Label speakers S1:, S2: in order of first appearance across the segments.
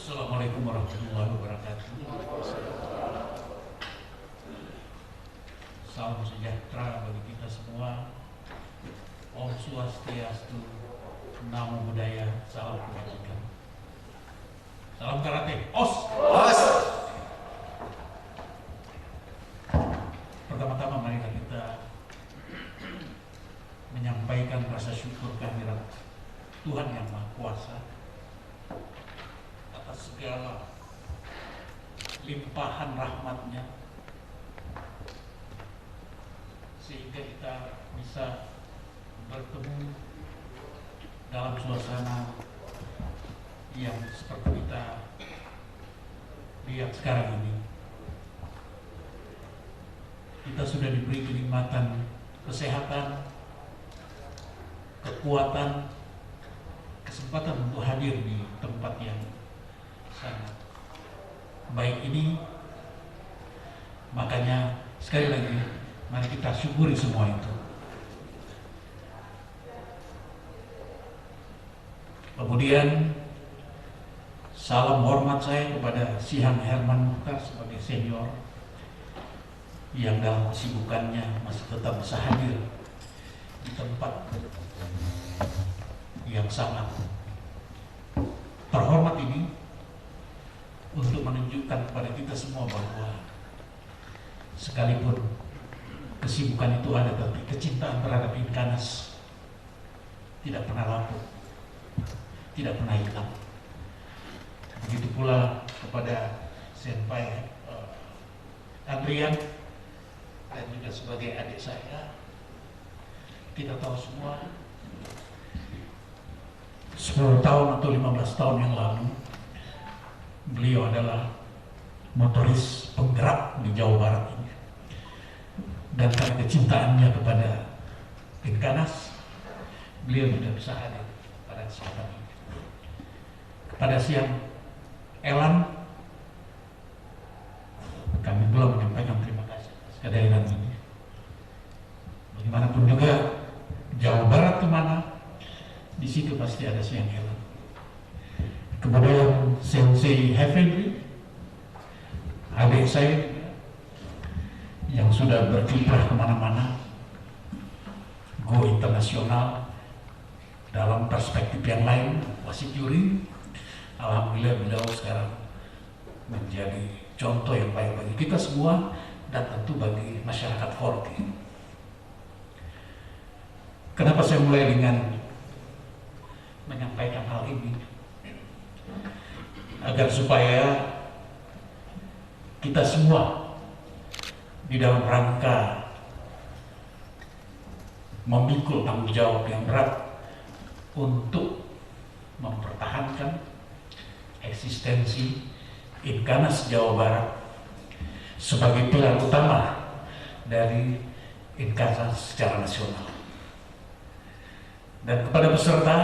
S1: Assalamualaikum warahmatullahi wabarakatuh. Salam sejahtera bagi kita semua. Om Swastiastu, Namo Buddhaya, salam kebajikan. Salam karate, os!
S2: Os!
S1: Pertama-tama marilah kita menyampaikan rasa syukur kehadirat Tuhan Yang Maha Kuasa atas segala limpahan rahmat-Nya, sehingga kita bisa bertemu dalam suasana yang seperti kita lihat sekarang ini. Kita sudah diberi kenikmatan kesehatan, kekuatan, kesempatan untuk hadir di tempat yang sangat baik ini. Makanya sekali lagi mari kita syukuri semua itu. Kemudian salam hormat saya kepada Sihan Herman Mukhtar sebagai senior yang dalam kesibukannya masih tetap bisa hadir di tempat yang sangat terhormat ini untuk menunjukkan kepada kita semua bahwa sekalipun kesibukan itu ada, tapi kecintaan terhadap Inkanas tidak pernah lapuk, tidak pernah hilang. Begitu pula kepada Senpai Adrian dan juga sebagai adik saya. Kita tahu semua 10 tahun atau 15 tahun yang lalu beliau adalah motoris penggerak di Jawa Barat ini, dan karena kecintaannya kepada Inkanas, beliau tidak bisa hadir pada kesempatan ini. Kepada Siang Elan, kami belum menyampaikan terima kasih atas kehadiran ini. Bagaimanapun juga Jawa Barat kemana, di situ pasti ada Siang Elan. Kemudian Sensei Heavenly, adik saya juga, yang sudah berkiprah kemana-mana, go internasional dalam perspektif yang lain, wasit juri. Alhamdulillah beliau sekarang menjadi contoh yang baik bagi kita semua dan tentu bagi masyarakat Forky. Kenapa saya mulai dengan menyampaikan hal ini? Agar supaya kita semua di dalam rangka memikul tanggung jawab yang berat untuk mempertahankan eksistensi Inkanas Jawa Barat sebagai pilar utama dari Inkanas secara nasional. Dan kepada peserta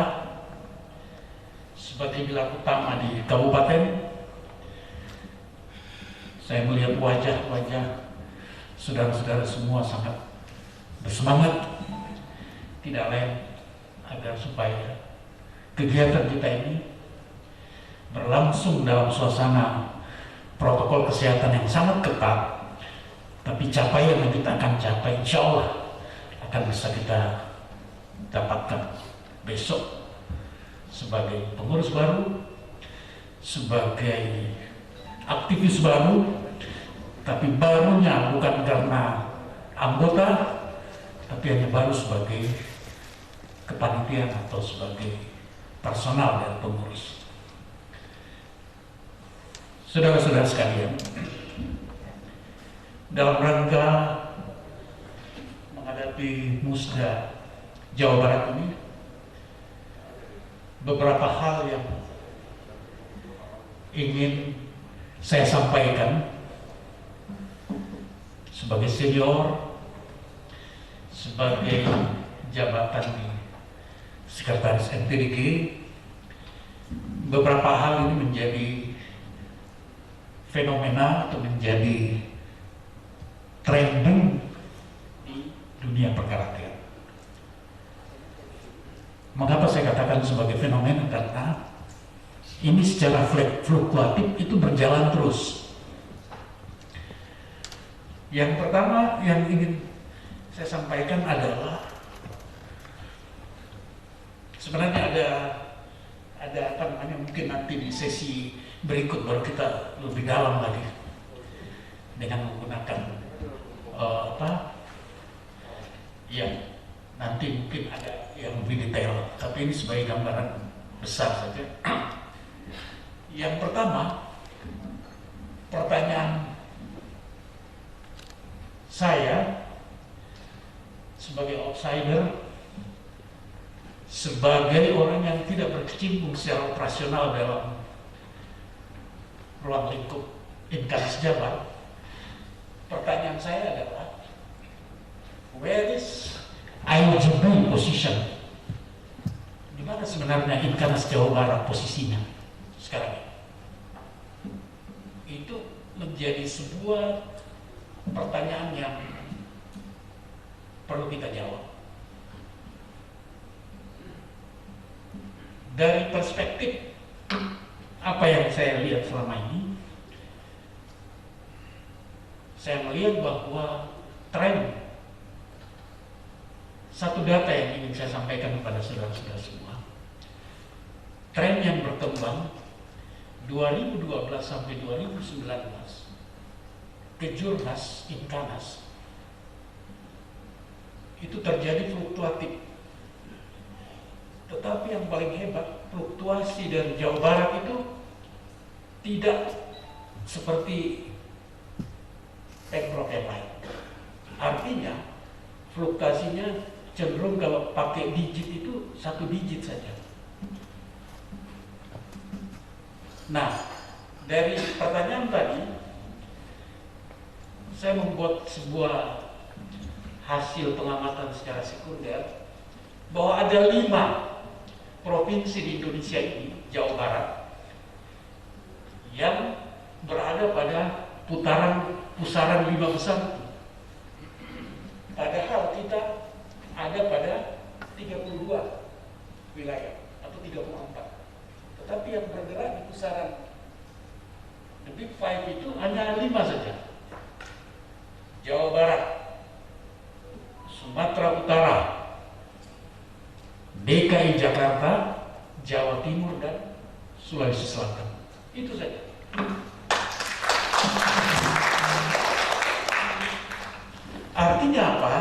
S1: sebagai pilar utama di kabupaten, saya melihat wajah-wajah saudara-saudara semua sangat bersemangat, tidak lain agar supaya kegiatan kita ini berlangsung dalam suasana protokol kesehatan yang sangat ketat, tapi capaian yang kita akan capai insya Allah akan bisa kita dapatkan besok sebagai pengurus baru, sebagai aktivis baru, tapi barunya bukan karena anggota, tapi hanya baru sebagai kepanitiaan atau sebagai personal dari pengurus. Saudara-saudara sekalian, dalam rangka menghadapi Musda Jawa Barat ini, beberapa hal yang ingin saya sampaikan sebagai senior, sebagai jabatan di Sekretaris NTDG. Beberapa hal ini menjadi fenomena atau menjadi trending di dunia perkaratian. Mengapa saya katakan sebagai fenomena? Karena ini secara fluktuatif itu berjalan terus. Yang pertama yang ingin saya sampaikan adalah sebenarnya ada apa namanya, mungkin nanti di sesi berikut baru kita lebih dalam lagi dengan menggunakan ya nanti mungkin ada yang lebih detail, tapi ini sebagai gambaran besar saja. Yang pertama, pertanyaan saya sebagai outsider, sebagai orang yang tidak berkecimpung secara operasional dalam ruang lingkup Inkanas Jabar, pertanyaan saya adalah, where is IOGB position? Di mana sebenarnya Inkanas Jawa Barat posisinya sekarang ini? Itu menjadi sebuah pertanyaan yang perlu kita jawab. Dari perspektif apa yang saya lihat selama ini, saya melihat bahwa tren, satu data yang ingin saya sampaikan kepada saudara-saudara semua, tren yang berkembang 2012 sampai 2019 Kejurnas Inkanas itu terjadi fluktuatif. Tetapi yang paling hebat, fluktuasi dari Jawa Barat itu tidak seperti pemprov yang lain. Artinya fluktuasinya cenderung kalau pakai digit itu 1 digit saja. Nah, dari pertanyaan tadi saya membuat sebuah hasil pengamatan secara sekunder bahwa ada 5 provinsi di Indonesia ini, Jawa Barat, yang berada pada pusaran 5 besar. Padahal kita ada pada 32 wilayah atau 34. Tetapi yang bergerak di pusaran the Big Five itu hanya 5 saja. Jawa Barat, Sumatera Utara, DKI Jakarta, Jawa Timur, dan Sulawesi Selatan. Itu saja. Artinya apa?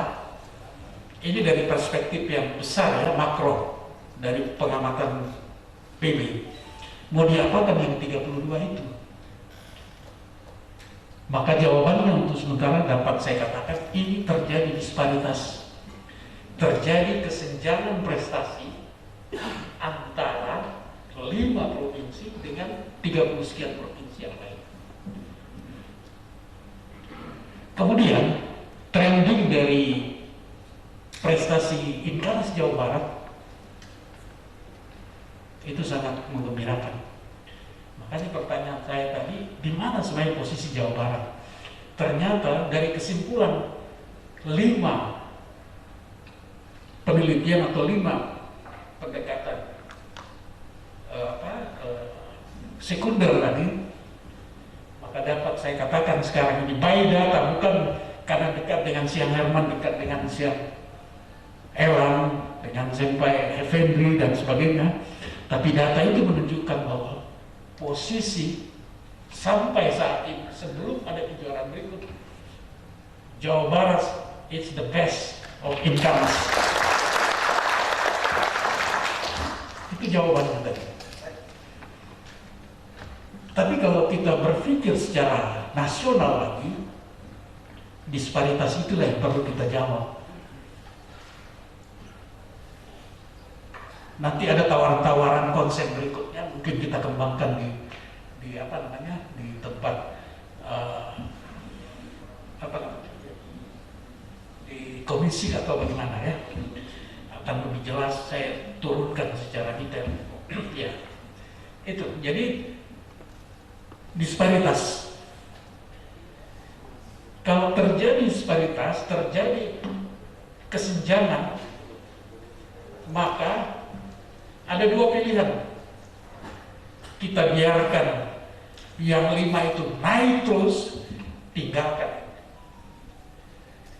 S1: Ini dari perspektif yang besar ya, makro, dari pengamatan PB. Mau diapakan yang 32 itu? Maka jawabannya untuk sementara dapat saya katakan, ini terjadi disparitas, terjadi kesenjangan prestasi antara 5 provinsi dengan 30 sekian provinsi yang lain. Kemudian trending dari prestasi Inkanas Jawa Barat itu sangat menggembirakan. Makanya pertanyaan saya tadi, di mana sebenarnya posisi Jawa Barat? Ternyata dari kesimpulan 5 penelitian atau 5 pendekatan sekunder tadi, maka dapat saya katakan sekarang ini by data, bukan karena dekat dengan Siang Herman, dekat dengan Siang Elang, dengan Senpai Effendi dan sebagainya, tapi data itu menunjukkan bahwa posisi sampai saat ini sebelum ada kejuaraan berikut, Jawa Barat is the best of Inkanas. Itu jawabannya tadi. Tapi kalau kita berpikir secara nasional lagi, disparitas itulah yang perlu kita jawab. Nanti ada tawaran-tawaran konsep berikutnya, mungkin kita kembangkan di apa namanya, di tempat di komisi atau bagaimana ya, akan lebih jelas saya turunkan secara detail. Ya, itu. Jadi disparitas. Kalau terjadi disparitas, terjadi kesenjangan, maka ada 2 pilihan. kita biarkan yang 5 itu naik terus, tinggalkan.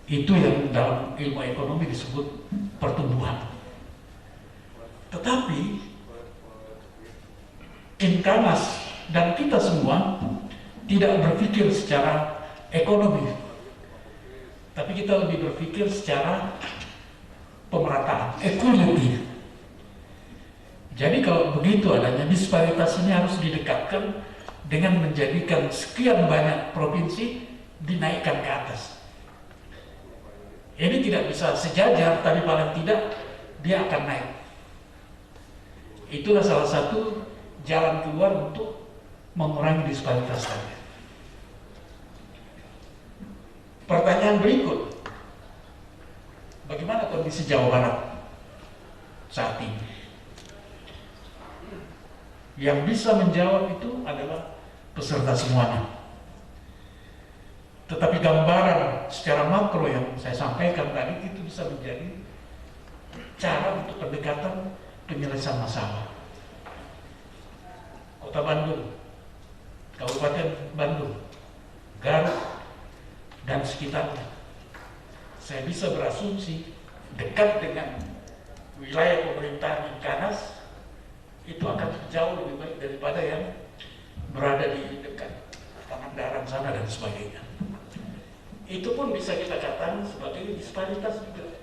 S1: Itu yang dalam ilmu ekonomi disebut pertumbuhan. Tetapi Inkanas dan kita semua tidak berpikir secara ekonomi, tapi kita lebih berpikir secara pemerataan, equality. Jadi kalau begitu adanya, disparitas ini harus didekatkan dengan menjadikan sekian banyak provinsi dinaikkan ke atas. Ini tidak bisa sejajar, tapi paling tidak dia akan naik. Itulah salah satu jalan keluar untuk mengurangi disparitas tadi. Pertanyaan berikut, bagaimana kondisi Jawa Barat saat ini? Yang bisa menjawab itu adalah peserta semuanya. Tetapi gambaran secara makro yang saya sampaikan tadi itu bisa menjadi cara untuk pendekatan penyelesaian masalah. Kota Bandung, Kabupaten Bandung, Garut, dan sekitarnya. Saya bisa berasumsi dekat dengan wilayah pemerintahan Inkanas itu akan jauh lebih baik daripada yang berada di dekat Pangandaran sana dan sebagainya. Itu pun bisa kita katakan sebagai disparitas juga.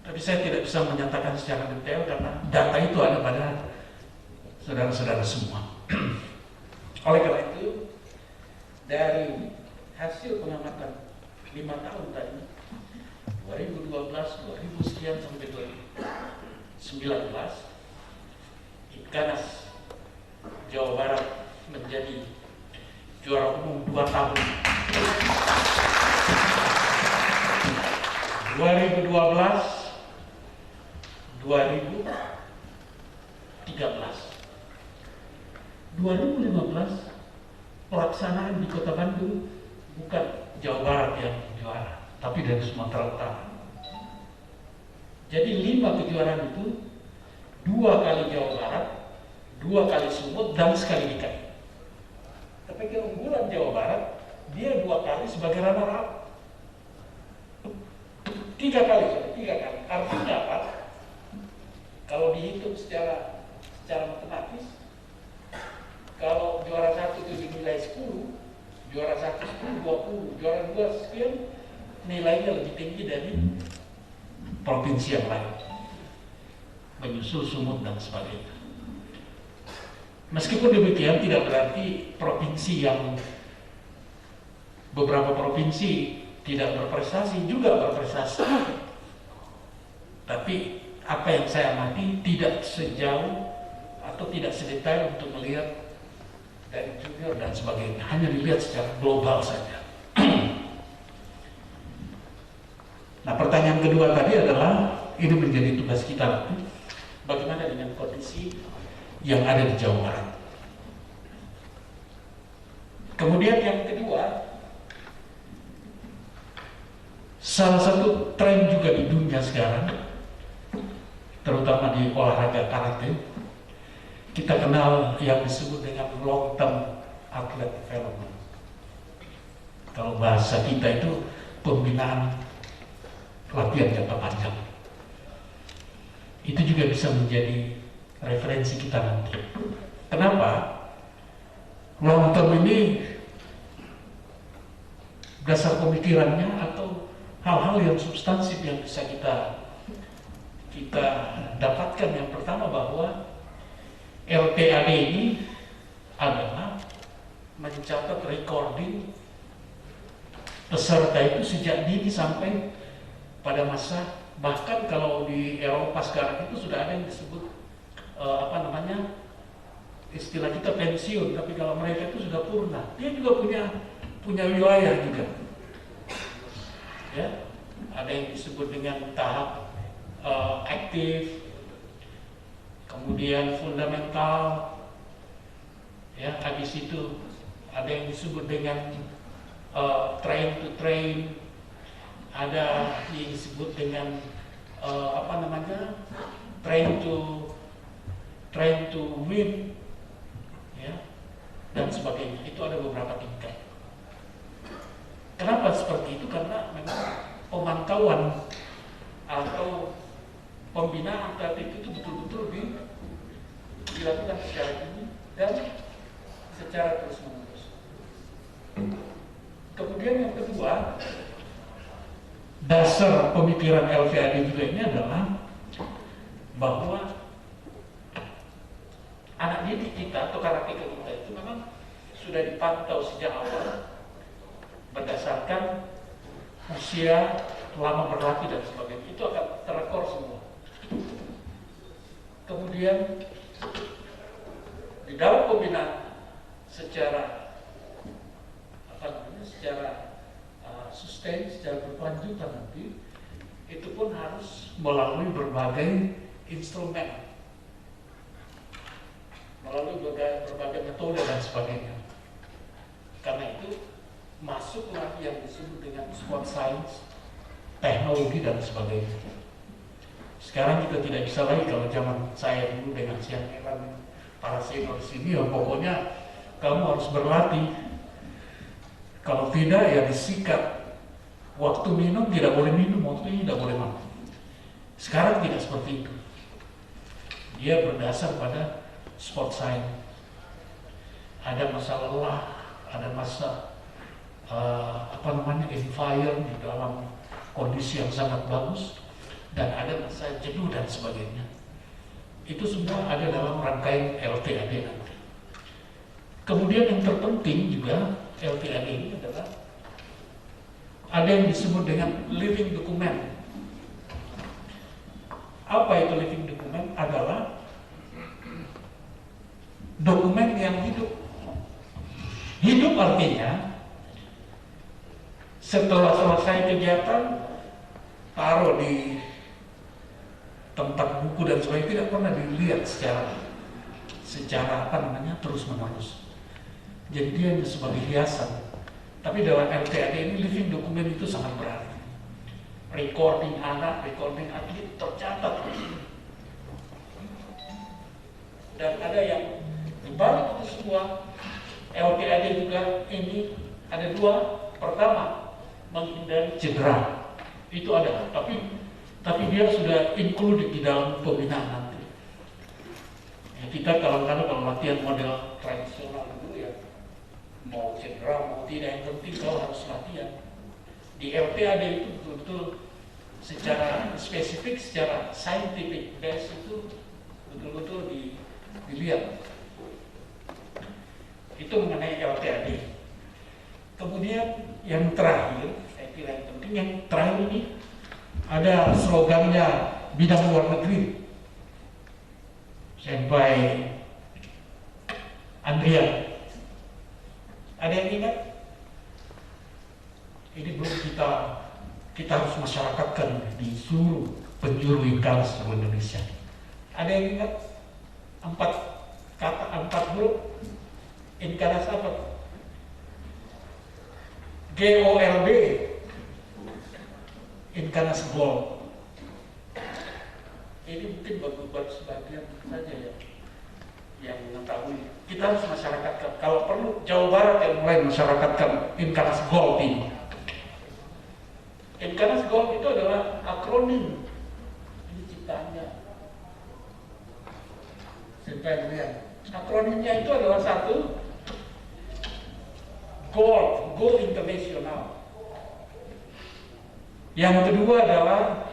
S1: Tapi saya tidak bisa menyatakan secara detail karena data itu ada pada saudara-saudara semua. Oleh karena itu, dari hasil pengamatan 5 tahun tadi, 2012, 2000 sekian sampai 2019, Inkanas Jawa Barat menjadi juara umum 2 tahun. 2012, 2013. 2015 pelaksanaan di Kota Bandung bukan Jawa Barat yang juara, tapi dari Sumatera Utara. Jadi 5 kejuaraan itu 2 kali Jawa Barat, 2 kali Sumut, dan sekali DKI. Tapi keunggulan Jawa Barat, dia 2 kali sebagai runner-up. 3 kali. Artinya apa? Kalau dihitung secara matematis, kalau juara 1 itu dinilai 10, juara 1 10, 20, juara 2 sekian, nilainya lebih tinggi dari provinsi yang lain, menyusul Sumut dan sebagainya. Meskipun demikian, tidak berarti provinsi yang beberapa provinsi tidak berprestasi juga berprestasi. Tapi apa yang saya amati tidak sejauh atau tidak sedetail untuk melihat dari junior dan sebagainya, hanya dilihat secara global saja. Nah, pertanyaan kedua tadi adalah, ini menjadi tugas kita nanti, bagaimana dengan kondisi yang ada di Jawa Barat. Kemudian yang kedua, salah satu tren juga di dunia sekarang, terutama di olahraga karate, kita kenal yang disebut dengan long term athlete development. Kalau bahasa kita itu pembinaan latihan jangka panjang. Itu juga bisa menjadi referensi kita nanti. Kenapa? Long term ini dasar pemikirannya atau hal-hal yang substansif yang bisa kita dapatkan. Yang pertama bahwa LTAD ini adalah mencatat recording peserta itu sejak dini sampai pada masa, bahkan kalau di Eropa sekarang itu sudah ada yang disebut istilah kita pensiun, tapi kalau mereka itu sudah purna. Dia juga punya wilayah juga. Ya, ada yang disebut dengan tahap aktif, kemudian fundamental, ya, habis itu ada yang disebut dengan train to train, ada yang disebut dengan train to trying to win, ya, dan sebagainya. Itu ada beberapa tingkat. Kenapa seperti itu? Karena memang pemantauan atau pembinaan kreatif itu betul-betul dilakukan secara ini dan secara terus-menerus. Kemudian yang kedua, dasar pemikiran LVAD juga ini adalah bahwa anak didik kita atau karakter kita itu memang sudah dipantau sejak awal berdasarkan usia, lama berlatih dan sebagainya. Itu akan terekor semua. Kemudian di dalam pembinaan secara sustain, secara berkelanjutan nanti, itu pun harus melalui berbagai instrumen, melalui berbagai metode dan sebagainya. Karena itu masuklah yang disebut dengan sport science, teknologi dan sebagainya. Sekarang kita tidak bisa lagi kalau zaman saya dulu dengan siang elan para senior sini, ya pokoknya kamu harus berlatih. Kalau tidak ya disikat. Waktu minum tidak boleh minum, waktu ini tidak boleh makan. Sekarang tidak seperti itu. Dia berdasar pada sport science. Ada masa lelah, ada masa fire di dalam kondisi yang sangat bagus, dan ada masa jenuh dan sebagainya. Itu semua ada dalam rangkaian LTAD nanti. Kemudian yang terpenting juga LTAD ini adalah ada yang disebut dengan living document. Apa itu living document? Adalah dokumen yang hidup. Hidup artinya setelah selesai kegiatan taruh di tempat buku dan sebagainya, tidak pernah dilihat secara terus menerus. Jadi dia hanya sebagai hiasan. Tapi dalam LTAD ini living dokumen itu sangat berarti. Recording anak, recording atlet tercatat. Dan ada yang dibalik itu semua, LTAD juga ini ada dua. Pertama, menghindari cedera. Itu ada, tapi dia sudah include di dalam pembinaan nanti. Ya, kita kalau latihan model tradisional dulu ya, mau cedera mau tidak, yang penting kau harus latihan. Di LTAD itu betul-betul secara spesifik, secara scientific base itu betul-betul dilihat. Itu mengenai LTAD. Kemudian yang terakhir, saya kira yang penting, yang terakhir ini ada slogannya bidang luar negeri. Sampai Andrea, ada yang ingat? Ini belum kita harus masyarakatkan di seluruh penjuru INCANAS seluruh Indonesia. Ada yang ingat? 4 huruf INCANAS apa? GOLB, INCANAS Gold. Ini mungkin baru sebagian saja yang mengetahui. Kita harus masyarakatkan. Kalau perlu Jawa Barat yang mulai masyarakatkan INCANAS Gold ini. INCANAS Gold itu adalah akronim. Ini ciptaannya. Sampai lihat. Akronimnya itu adalah satu, Gold, Go International. Yang kedua adalah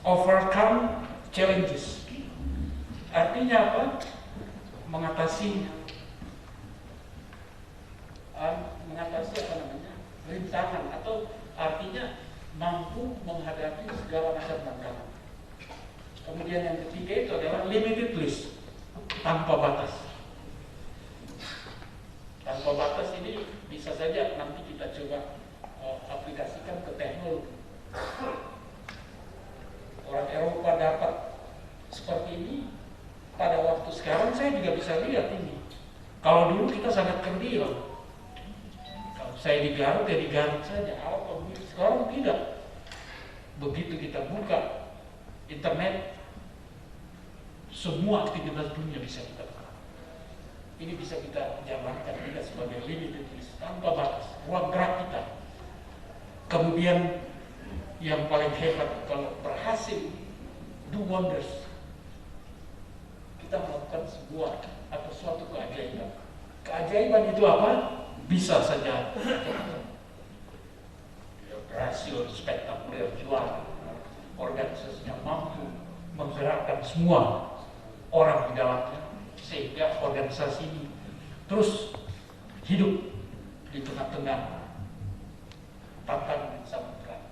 S1: Overcome Challenges. Artinya apa? Mengatasi rintangan, atau artinya mampu menghadapi segala macam tantangan. Kemudian yang ketiga itu adalah limitless, tanpa batas. Tanpa batas ini bisa saja nanti kita coba aplikasikan ke teknologi. Orang Eropa dapat seperti ini pada waktu sekarang, saya juga bisa lihat ini. Kalau dulu kita sangat kerdil. Kalau saya di Garut ya di Garut saja. Sekarang tidak. Begitu kita buka internet, semua aktivitas dunia bisa kita lakukan. Ini bisa kita jabarkan kita sebagai limited list, tanpa batas, ruang gerak kita. Kemudian yang paling hebat, kalau berhasil do wonders, kita melakukan sebuah atau suatu keajaiban. Keajaiban itu apa? Bisa saja berhasil spektakuler, juara, organisasinya mampu menggerakkan semua orang di dalamnya, sehingga organisasi ini terus hidup di tengah-tengah tantangan yang sangat berat.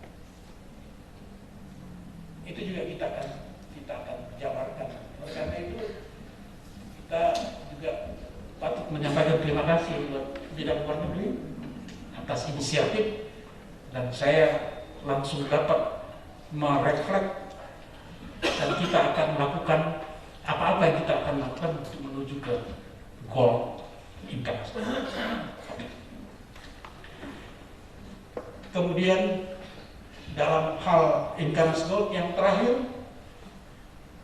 S1: Itu juga kita akan jabarkan. Oleh karena itu kita juga patut menyampaikan terima kasih buat bidang luar negeri atas inisiatif, dan saya langsung dapat mereflek, dan kita akan melakukan apa-apa yang kita akan lakukan untuk menuju ke goal Inkanas. Kemudian dalam hal Inkanas Gold yang terakhir,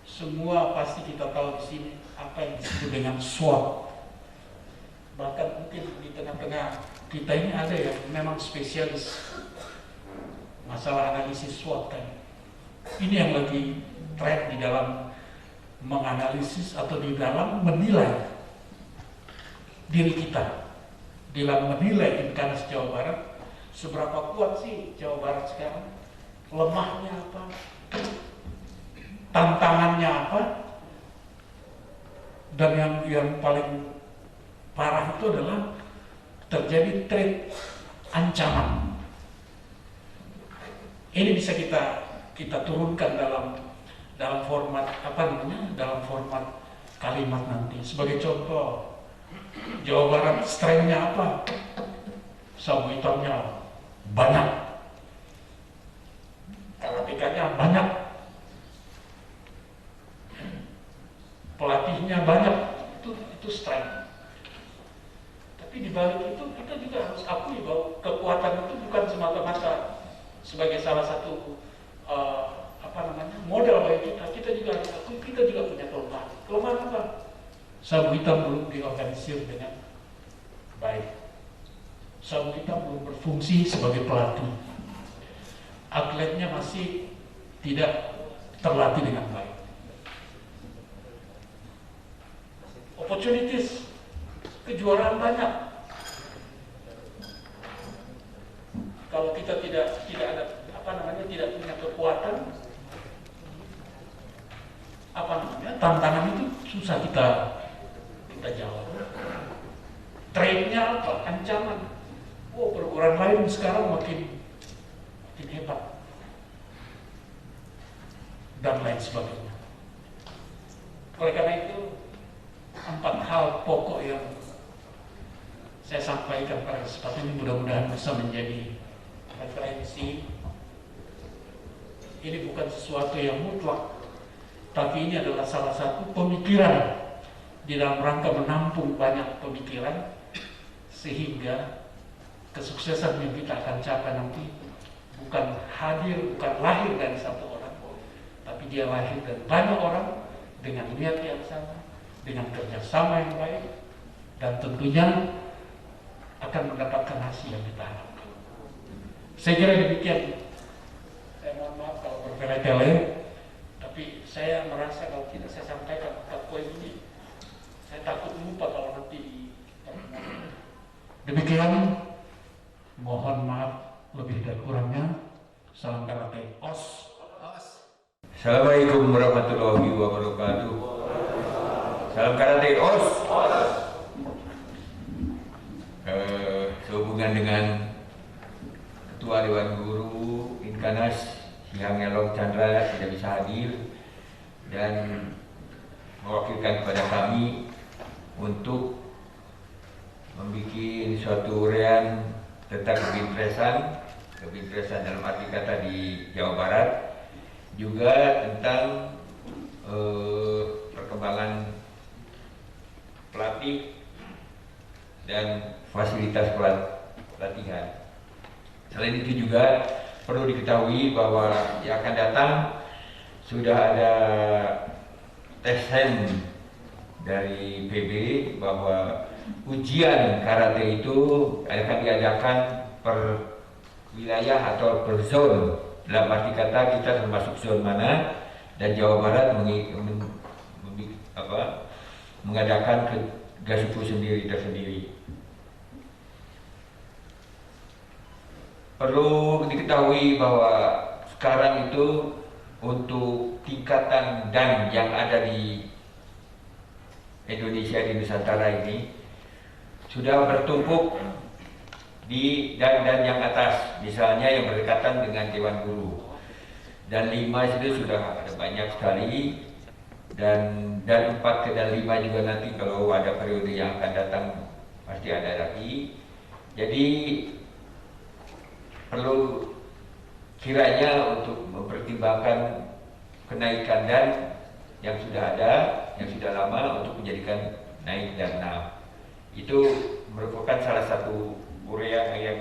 S1: semua pasti kita tahu di sini apa yang disebut dengan SWOT. Bahkan mungkin di tengah-tengah kita ini ada yang memang spesialis masalah analisis SWOT kan. Ini yang lagi tren di dalam menganalisis atau di dalam menilai diri kita, dalam menilai Inkanas Jawa Barat. Seberapa kuat sih Jawa Barat sekarang? Lemahnya apa? Tantangannya apa? Dan yang paling parah itu adalah terjadi threat, ancaman. Ini bisa kita turunkan dalam format dalam format kalimat nanti. Sebagai contoh, Jawa Barat strength-nya apa? Sabu hitamnya banyak, karateka-nya banyak, pelatihnya banyak, itu strength. Tapi di balik itu kita juga harus akui bahwa kekuatan itu bukan semata-mata sebagai salah satu modal bagi kita juga harus akui kita juga punya kelemahan. Kelemahan apa? Sabu hitam belum diorganisir dengan baik. Sabu hitam belum berfungsi sebagai pelatih. Atletnya masih tidak terlatih dengan baik. Opportunities, kejuaraan banyak. Kalau kita tidak ada tidak punya kekuatan, tantangan itu susah kita jawab. Trendnya apa? Ancaman. Perguruan lain sekarang makin hebat dan lain sebagainya. Oleh karena itu, 4 hal pokok yang saya sampaikan pada kesempatan ini mudah-mudahan bisa menjadi referensi. Ini bukan sesuatu yang mutlak, tapi ini adalah salah satu pemikiran di dalam rangka menampung banyak pemikiran, sehingga kesuksesan yang kita akan capai nanti bukan lahir dari satu orang, tapi dia lahir dari banyak orang dengan niat yang sama, dengan kerjasama yang baik, dan tentunya akan mendapatkan hasil yang kita harapkan. Saya kira demikian. Saya mohon maaf kalau bertele-tele, tapi saya merasa kalau tidak saya sampaikan 4 poin ini, saya takut lupa kalau nanti demikian. Mohon maaf lebih dan kurangnya. Salam karate OS.
S2: Assalamualaikum warahmatullahi wabarakatuh. Salam karate OS. Sehubungan dengan Ketua Dewan Guru Inkanas Syihang Elong Chandra tidak bisa hadir dan mewakilkan kepada kami untuk membuat suatu uraian tentang kebinpresan dalam arti kata di Jawa Barat, juga tentang perkembangan pelatih dan fasilitas pelatihan. Selain itu juga perlu diketahui bahwa yang akan datang sudah ada tesen dari PB bahwa ujian karate itu akan diadakan per wilayah atau per zone. Dalam arti kata kita termasuk zone mana, dan Jawa Barat mengadakan ke Gasupu tersendiri. Perlu diketahui bahwa sekarang itu untuk tingkatan dan yang ada di Indonesia, di Nusantara ini sudah bertumpuk di dan yang atas, misalnya yang berdekatan dengan Dewan Guru, dan 5 itu sudah ada banyak sekali, dan 4 ke dan 5 juga nanti kalau ada periode yang akan datang pasti ada lagi. Jadi perlu kiranya untuk mempertimbangkan kenaikan dan yang sudah ada, yang sudah lama untuk menjadikan naik dan 6. Itu merupakan salah satu urean yang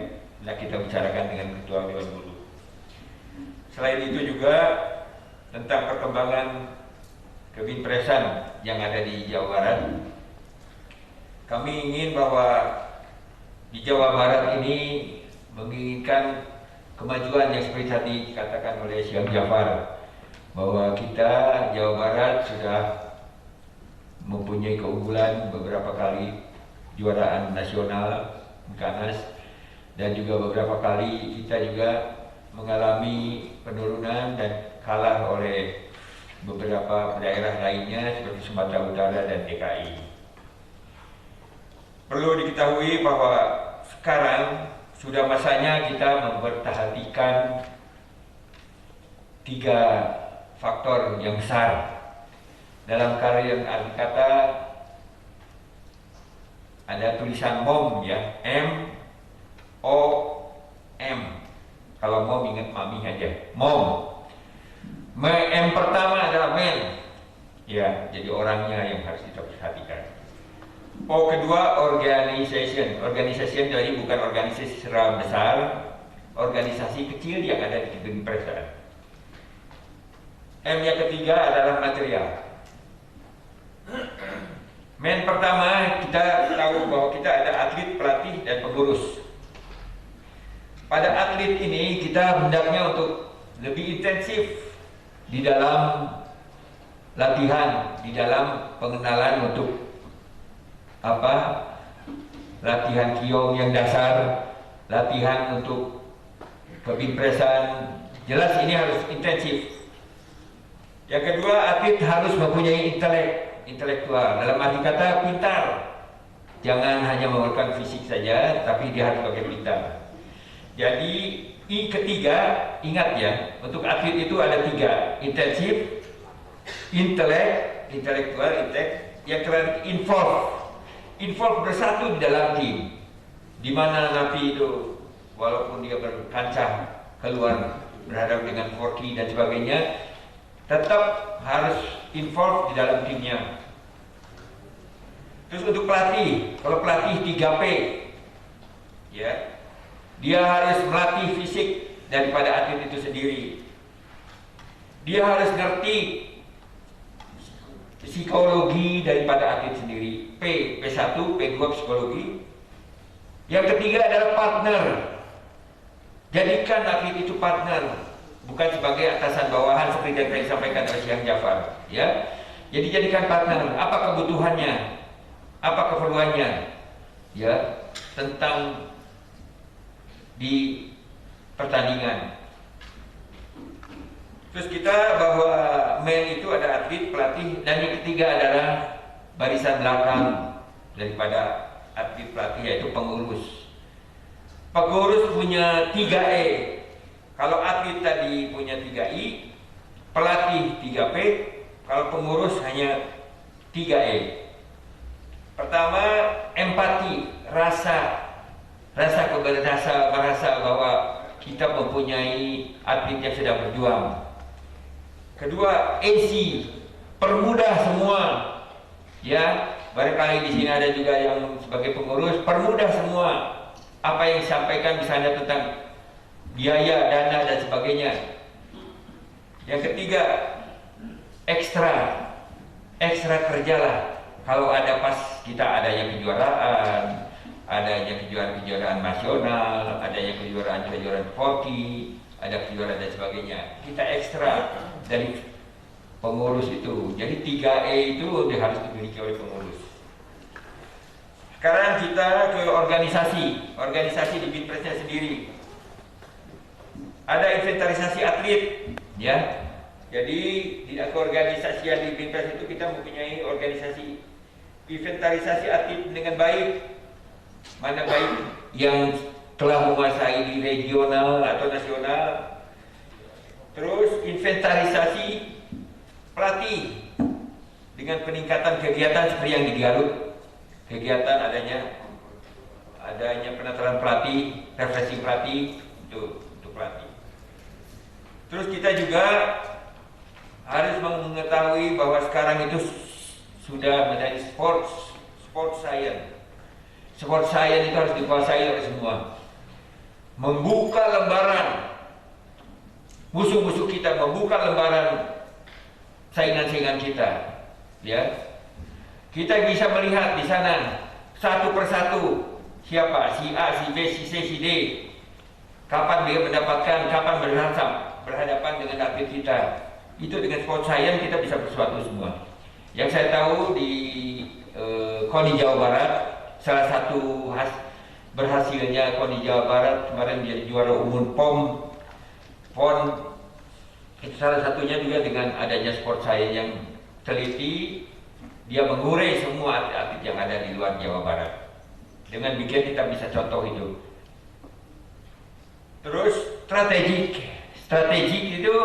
S2: kita bicarakan dengan Ketua Dewan Guru. Selain itu juga tentang perkembangan kebinpresan yang ada di Jawa Barat. Kami ingin bahwa di Jawa Barat ini menginginkan kemajuan yang seperti tadi dikatakan oleh Syekh Jafar, bahwa kita Jawa Barat sudah mempunyai keunggulan beberapa kali juaraan nasional Kanas, dan juga beberapa kali kita juga mengalami penurunan dan kalah oleh beberapa daerah lainnya seperti Sumatera Utara dan DKI. Perlu diketahui bahwa sekarang sudah masanya kita memperhatikan 3 faktor yang besar dalam karya yang arti kata. Ada tulisan MOM ya, M-O-M. Kalau MOM ingat mami aja, MOM. M pertama adalah men, ya, jadi orangnya yang harus kita perhatikan. O kedua organization. Organization jadi bukan organisasi secara besar, organisasi kecil yang ada di kebinpresan. M yang ketiga adalah material. Men pertama, kita tahu bahwa kita ada atlet, pelatih, dan pengurus. Pada atlet ini kita hendaknya untuk lebih intensif di dalam latihan, di dalam pengenalan untuk latihan kiong yang dasar, latihan untuk kebinpresan. Jelas ini harus intensif. Yang kedua, atlet harus mempunyai intelektual, dalam arti kata pintar. Jangan hanya menggunakan fisik saja, tapi dia harus pakai pintar. Jadi I ketiga, ingat ya, untuk atlet itu ada 3, intensif, intelektual, yang terakhir involve bersatu di dalam tim, di mana napi itu walaupun dia berkancah keluar berhadapan dengan 40 dan sebagainya, tetap harus involve di dalam timnya. Terus untuk pelatih, kalau pelatih 3P, ya, dia harus melatih fisik daripada atlet itu sendiri. Dia harus ngerti psikologi daripada atlet sendiri. P1, P2 psikologi. Yang ketiga adalah partner. Jadikan atlet itu partner, bukan sebagai atasan bawahan seperti yang saya sampaikan oleh Syekh Jafar, ya. Jadi jadikan partner. Apa kebutuhannya, apa keperluannya, ya, tentang di pertandingan. Terus kita bahwa men itu ada atlet, pelatih, dan yang ketiga adalah barisan belakang daripada atlet pelatih, yaitu pengurus. Pengurus punya 3E. Kalau atlet tadi punya 3I, pelatih 3P, kalau pengurus hanya 3E. Pertama, empati, merasa bahwa kita mempunyai atlet yang sedang berjuang. Kedua, AC, permudah semua. Ya, barangkali di sini ada juga yang sebagai pengurus, permudah semua apa yang disampaikan misalnya tentang biaya, dana, dan sebagainya. Yang ketiga, ekstra ekstra kerja lah. Kalau ada pas kita adanya kejuaraan, adanya kejuaraan nasional, adanya kejuaraan hoki, ada kejuaraan dan sebagainya, kita ekstra dari pengurus itu. Jadi 3E itu harus dimiliki oleh pengurus. Sekarang kita ke organisasi di Binpresnya sendiri. Ada inventarisasi atlet, ya. Jadi di keorganisasian di Binpres itu kita mempunyai organisasi inventarisasi atlet dengan baik. Mana baik yang telah menguasai di regional atau nasional. Terus inventarisasi pelatih dengan peningkatan kegiatan seperti yang di Garut. Kegiatan adanya penataran pelatih, refreshing pelatih untuk pelatih. Terus kita juga harus mengetahui bahwa sekarang itu sudah menjadi sport science. Sport science itu harus dikuasai oleh semua. Membuka lembaran musuh-musuh kita, membuka lembaran saingan-saingan kita, ya. Kita bisa melihat di sana satu persatu siapa, si A, si B, si C, si D. Kapan dia mendapatkan, kapan berhadapan dengan atlet kita. Itu dengan sport science kita bisa bersuatu semua. Yang saya tahu di KONI Jawa Barat, salah satu berhasilnya KONI Jawa Barat kemarin menjadi juara umum PON. Itu salah satunya juga dengan adanya sport science yang teliti, dia mengurai semua atlet-atlet yang ada di luar Jawa Barat. Dengan demikian kita bisa contoh itu. Terus strategik itu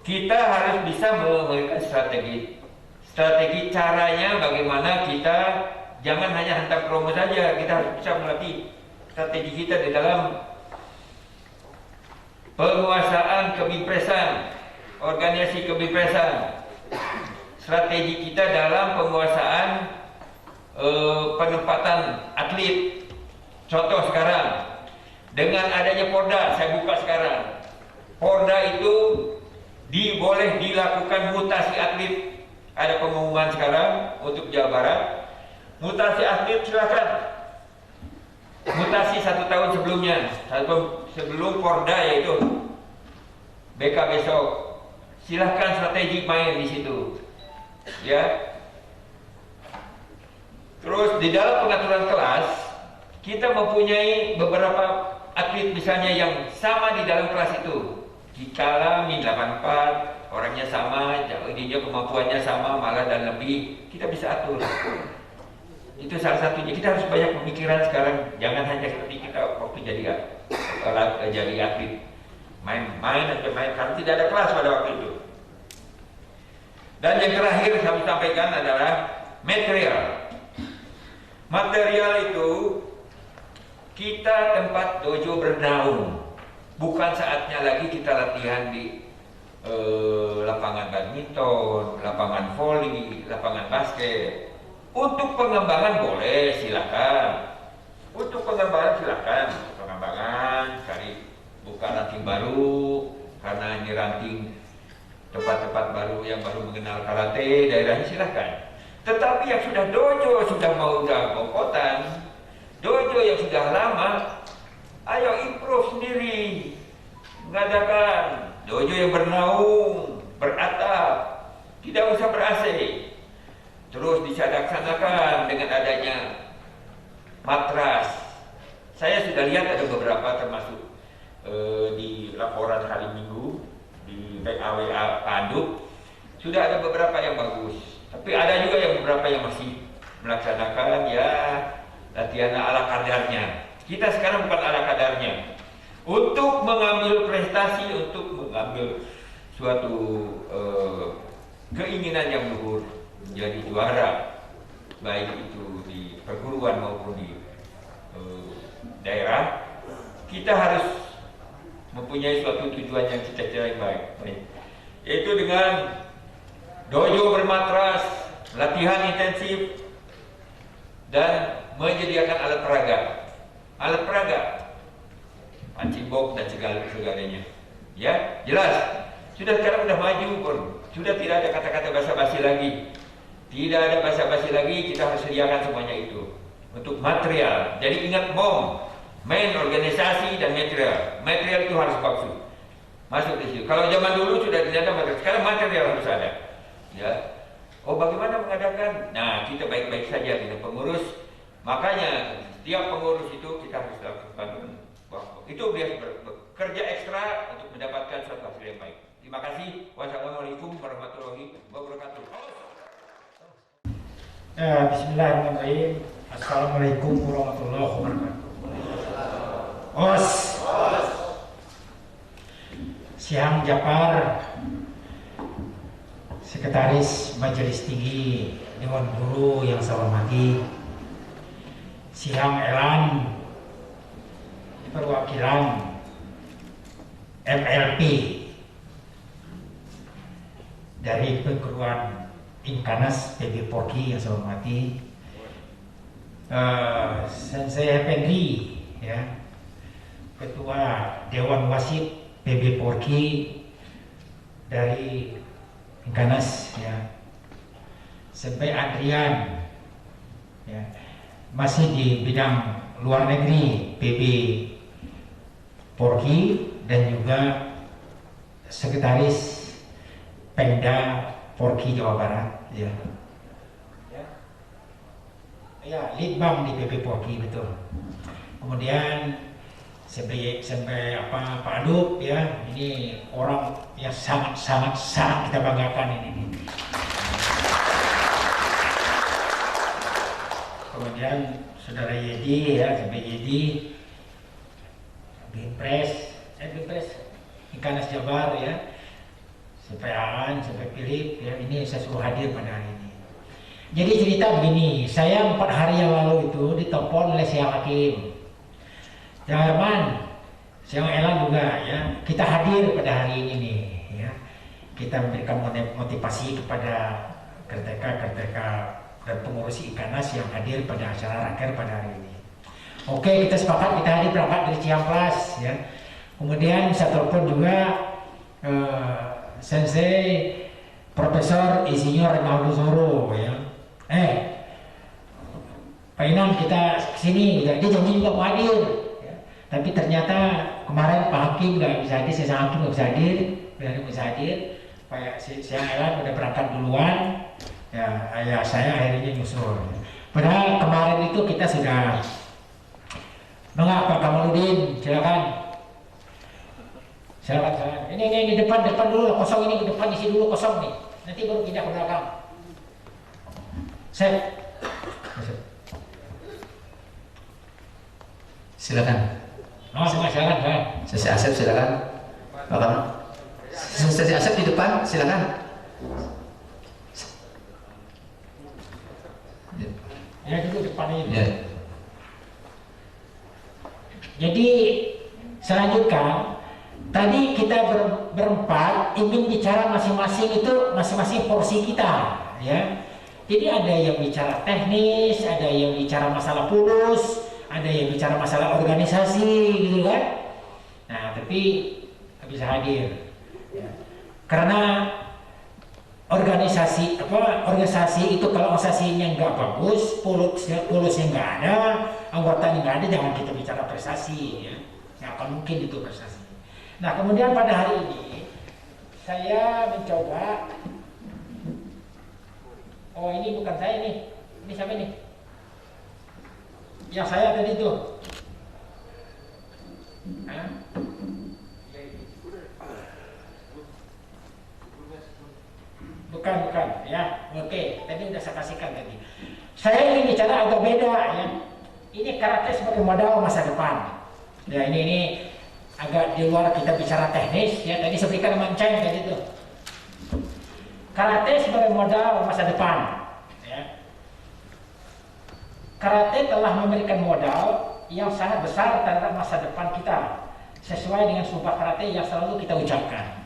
S2: kita harus bisa memberikan strategi caranya bagaimana kita jangan hanya hantar promo saja, kita harus bisa melatih strategi kita di dalam penguasaan kebinpresan, organisasi kebinpresan, strategi kita dalam penguasaan penempatan atlet. Contoh sekarang dengan adanya Porda, saya buka sekarang, Porda itu boleh dilakukan mutasi atlet. Ada pengumuman sekarang untuk Jawa Barat, mutasi atlet silakan. Mutasi 1 tahun sebelumnya, sebelum Porda yaitu BK besok, silahkan strategi main di situ, ya. Terus di dalam pengaturan kelas kita mempunyai beberapa atlet misalnya yang sama di dalam kelas itu. Dikala min 84 orangnya sama, dia kemampuannya sama malah dan lebih, kita bisa atur. Itu salah satunya. Kita harus banyak pemikiran sekarang, jangan hanya seperti kita waktu jadi atlet main karena tidak ada kelas pada waktu itu. Dan yang terakhir kami sampaikan adalah material itu kita tempat dojo bernaung. Bukan saatnya lagi kita latihan di lapangan badminton, lapangan voli, lapangan basket. Untuk pengembangan boleh, silakan. Untuk pengembangan silakan. Pengembangan, cari buka ranting baru, karena ini ranting tempat-tempat baru yang baru mengenal karate, daerahnya silakan. Tetapi yang sudah dojo, sudah mau bongkotan, dojo yang sudah lama, ayo improve sendiri, mengadakan dojo yang bernaung, beratap, tidak usah ber-AC. Terus dilaksanakan dengan adanya matras. Saya sudah lihat ada beberapa termasuk di laporan hari Minggu, di WA Panduk, sudah ada beberapa yang bagus. Tapi ada juga yang beberapa yang masih melaksanakan ya latihan ala kadarnya. Kita sekarang bukan ala kadarnya. Untuk mengambil prestasi, untuk mengambil suatu keinginan yang luhur, menjadi juara, baik itu di perguruan maupun di daerah, kita harus mempunyai suatu tujuan yang cita-cita yang baik, yaitu dengan dojo bermatras, latihan intensif, dan menyediakan alat peraga, pancing box dan segalanya. Ya, jelas. Sudah sekarang sudah maju pun, sudah tidak ada kata-kata basa-basi lagi. Tidak ada basa-basi lagi, kita harus sediakan semuanya itu. Untuk material, jadi ingat main organisasi dan material. Material itu harus bagus, masuk di situ. Kalau zaman dulu sudah tidak ada material, sekarang material harus ada. Ya. Oh, bagaimana mengadakan? Nah, kita baik-baik saja kita pengurus. Makanya setiap pengurus itu kita harus lakukan. Itu dia bekerja ekstra untuk mendapatkan suatu hasil yang baik. Terima kasih. Wassalamualaikum warahmatullahi wabarakatuh.
S3: Bismillahirrahmanirrahim. Assalamualaikum warahmatullahi wabarakatuh. Os. Siang Japar, Sekretaris Majelis Tinggi Dewan Guru yang saya hormati. Siang Elan, perwakilan MLP dari perguruan Inkanas PB Porki yang saya hormati. Sensei Henry, ya, Ketua Dewan Wasit PB Porki dari Inkanas, ya, sampai Adrian, ya, masih di bidang luar negeri PB Porki dan juga Sekretaris Pemda Porki Jawa Barat, ya. Ya, Litbang di PP Porki, betul. Kemudian sampai Pak Adup, ya, ini orang yang sangat kita banggakan ini. Kemudian Saudara Yedi, ya, sampai Yedi, Binpres Inkanas Jabar, ya, sampai Aan, sampai Philip, ya, ini saya suruh hadir pada hari ini. Jadi cerita begini, saya 4 hari yang lalu itu ditelepon oleh Siang Hakim. Jangan Herman, Siang Elan juga, ya, kita hadir pada hari ini nih, ya. Kita memberikan motivasi kepada kerteka dan pengurus Inkanas yang hadir pada acara raker pada hari ini. Oke, kita sepakat kita hadir berangkat dari Ciamplas, ya. Kemudian saya telepon juga Sensei Profesor Insinyur Renaldo Zoro, ya. Pak Inang kita kesini, ya. Dia janji juga mau hadir, ya. Tapi ternyata kemarin Pak Hakim nggak bisa hadir, Siang Hakim nggak bisa hadir, bisa hadir. Pak Siang Elan udah berangkat duluan, ya saya akhirnya nyusul. Padahal kemarin itu kita sudah, Pak Kamaludin, silakan. Ini depan dulu, kosong ini, ke depan isi dulu kosong nih. Nanti baru pindah ke belakang.
S4: Silakan.
S3: Silakan, Pak.
S4: Sesi Asep silakan. Bapak. Sesi Asep di depan silakan.
S3: Ya dulu depannya.
S4: Ya.
S3: Jadi selanjutnya tadi kita berempat ingin bicara masing-masing porsi kita, ya. Jadi ada yang bicara teknis, ada yang bicara masalah pulus, ada yang bicara masalah organisasi, gitu kan. Nah, tapi nggak bisa hadir, ya. Karena organisasi itu kalau organisasinya nggak bagus, pulusnya nggak ada, anggotanya nggak ada, jangan kita bicara prestasi, ya. Nggak akan mungkin itu prestasi. Nah, kemudian pada hari ini saya mencoba, ini bukan saya nih, ini siapa nih? Yang saya tadi tuh. Bukan, ya. Oke, tadi udah saya kasihkan tadi. Saya ingin bicara agak beda, ya. Ini karate sebagai modal masa depan. Ya, ini agak di luar kita bicara teknis, ya. Tadi saya berikan mancing tadi itu. Karate sebagai modal masa depan, ya. Karate telah memberikan modal yang sangat besar terhadap masa depan kita, sesuai dengan sumpah karate yang selalu kita ucapkan,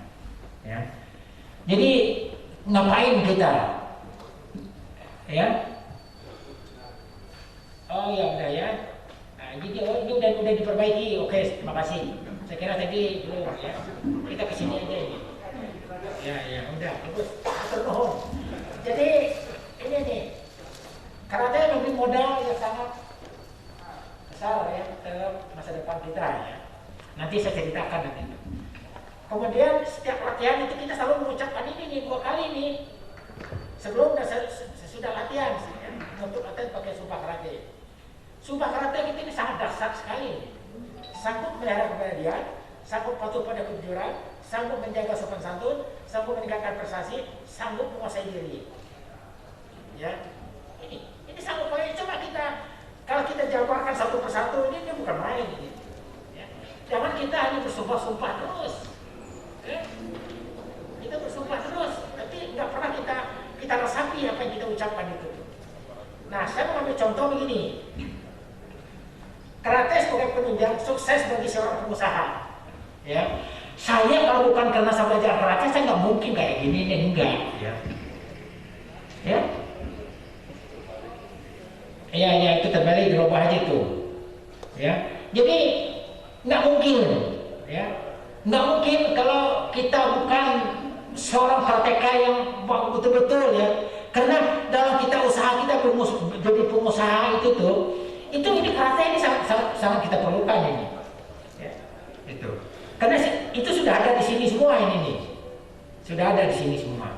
S3: ya. Jadi ngapain kita, ya? Oh ya udah, ya. Nah, jadi ini udah diperbaiki. Oke, terima kasih. Saya kira tadi belum, ya. Kita kesini aja ini. Ya udah, bagus. Jadi ini nih, karate memberi modal yang sangat besar ya dalam masa depan kita ya. Nanti saya ceritakan nanti. Kemudian setiap latihan itu kita selalu mengucapkan ini nih 2 kali nih sebelum dan sesudah latihan ya, untuk latihan pakai sumpah karate. Sumpah karate kita ini sangat dahsyat sekali. Sanggup melihara keberanian, sanggup patuh pada kejujuran, sanggup menjaga sopan santun, sanggup meningkatkan prestasi, sanggup menguasai diri. Ya, ini sanggup. Coba kita, kalau kita jabarkan satu persatu ini bukan main. Ya. Jangan kita hanya bersumpah-sumpah terus. Ya. Kita bersumpah terus, tapi nggak pernah kita resapi apa yang kita ucapkan itu. Nah, saya mengambil contoh begini. Karate sebagai penunjang sukses bagi seorang pengusaha. Ya, saya kalau bukan karena saya belajar karate, saya nggak mungkin kayak gini nih, enggak. Ya, itu terbalik dirubah aja tuh. Ya, jadi nggak mungkin. Ya, nggak mungkin kalau kita bukan seorang karateka yang betul-betul ya. Karena dalam kita usaha kita jadi pengusaha itu tuh. Ini karate ini sangat kita perlukan ini. Ya, itu. Karena itu sudah ada di sini semua ini nih. Sudah ada di sini semua.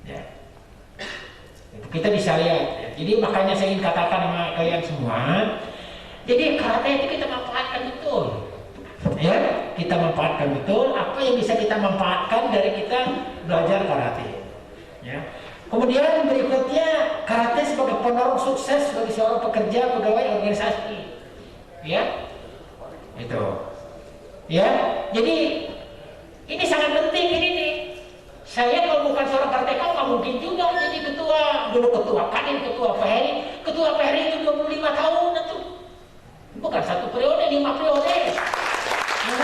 S3: Ya. Itu kita bisa lihat. Ya. Jadi makanya saya ingin katakan sama kalian semua. Jadi karate itu kita manfaatkan betul. Ya, kita manfaatkan betul apa yang bisa kita manfaatkan dari kita belajar karate. Ya. Kemudian berikutnya karate sebagai penolong sukses bagi seorang pekerja pegawai organisasi, ya, itu, ya. Jadi ini sangat penting ini nih. Saya kalau bukan seorang karateka nggak mungkin juga jadi ketua Kadin, ketua PHRI itu 25 tahun itu, bukan 1 periode, 5 periode. Ya.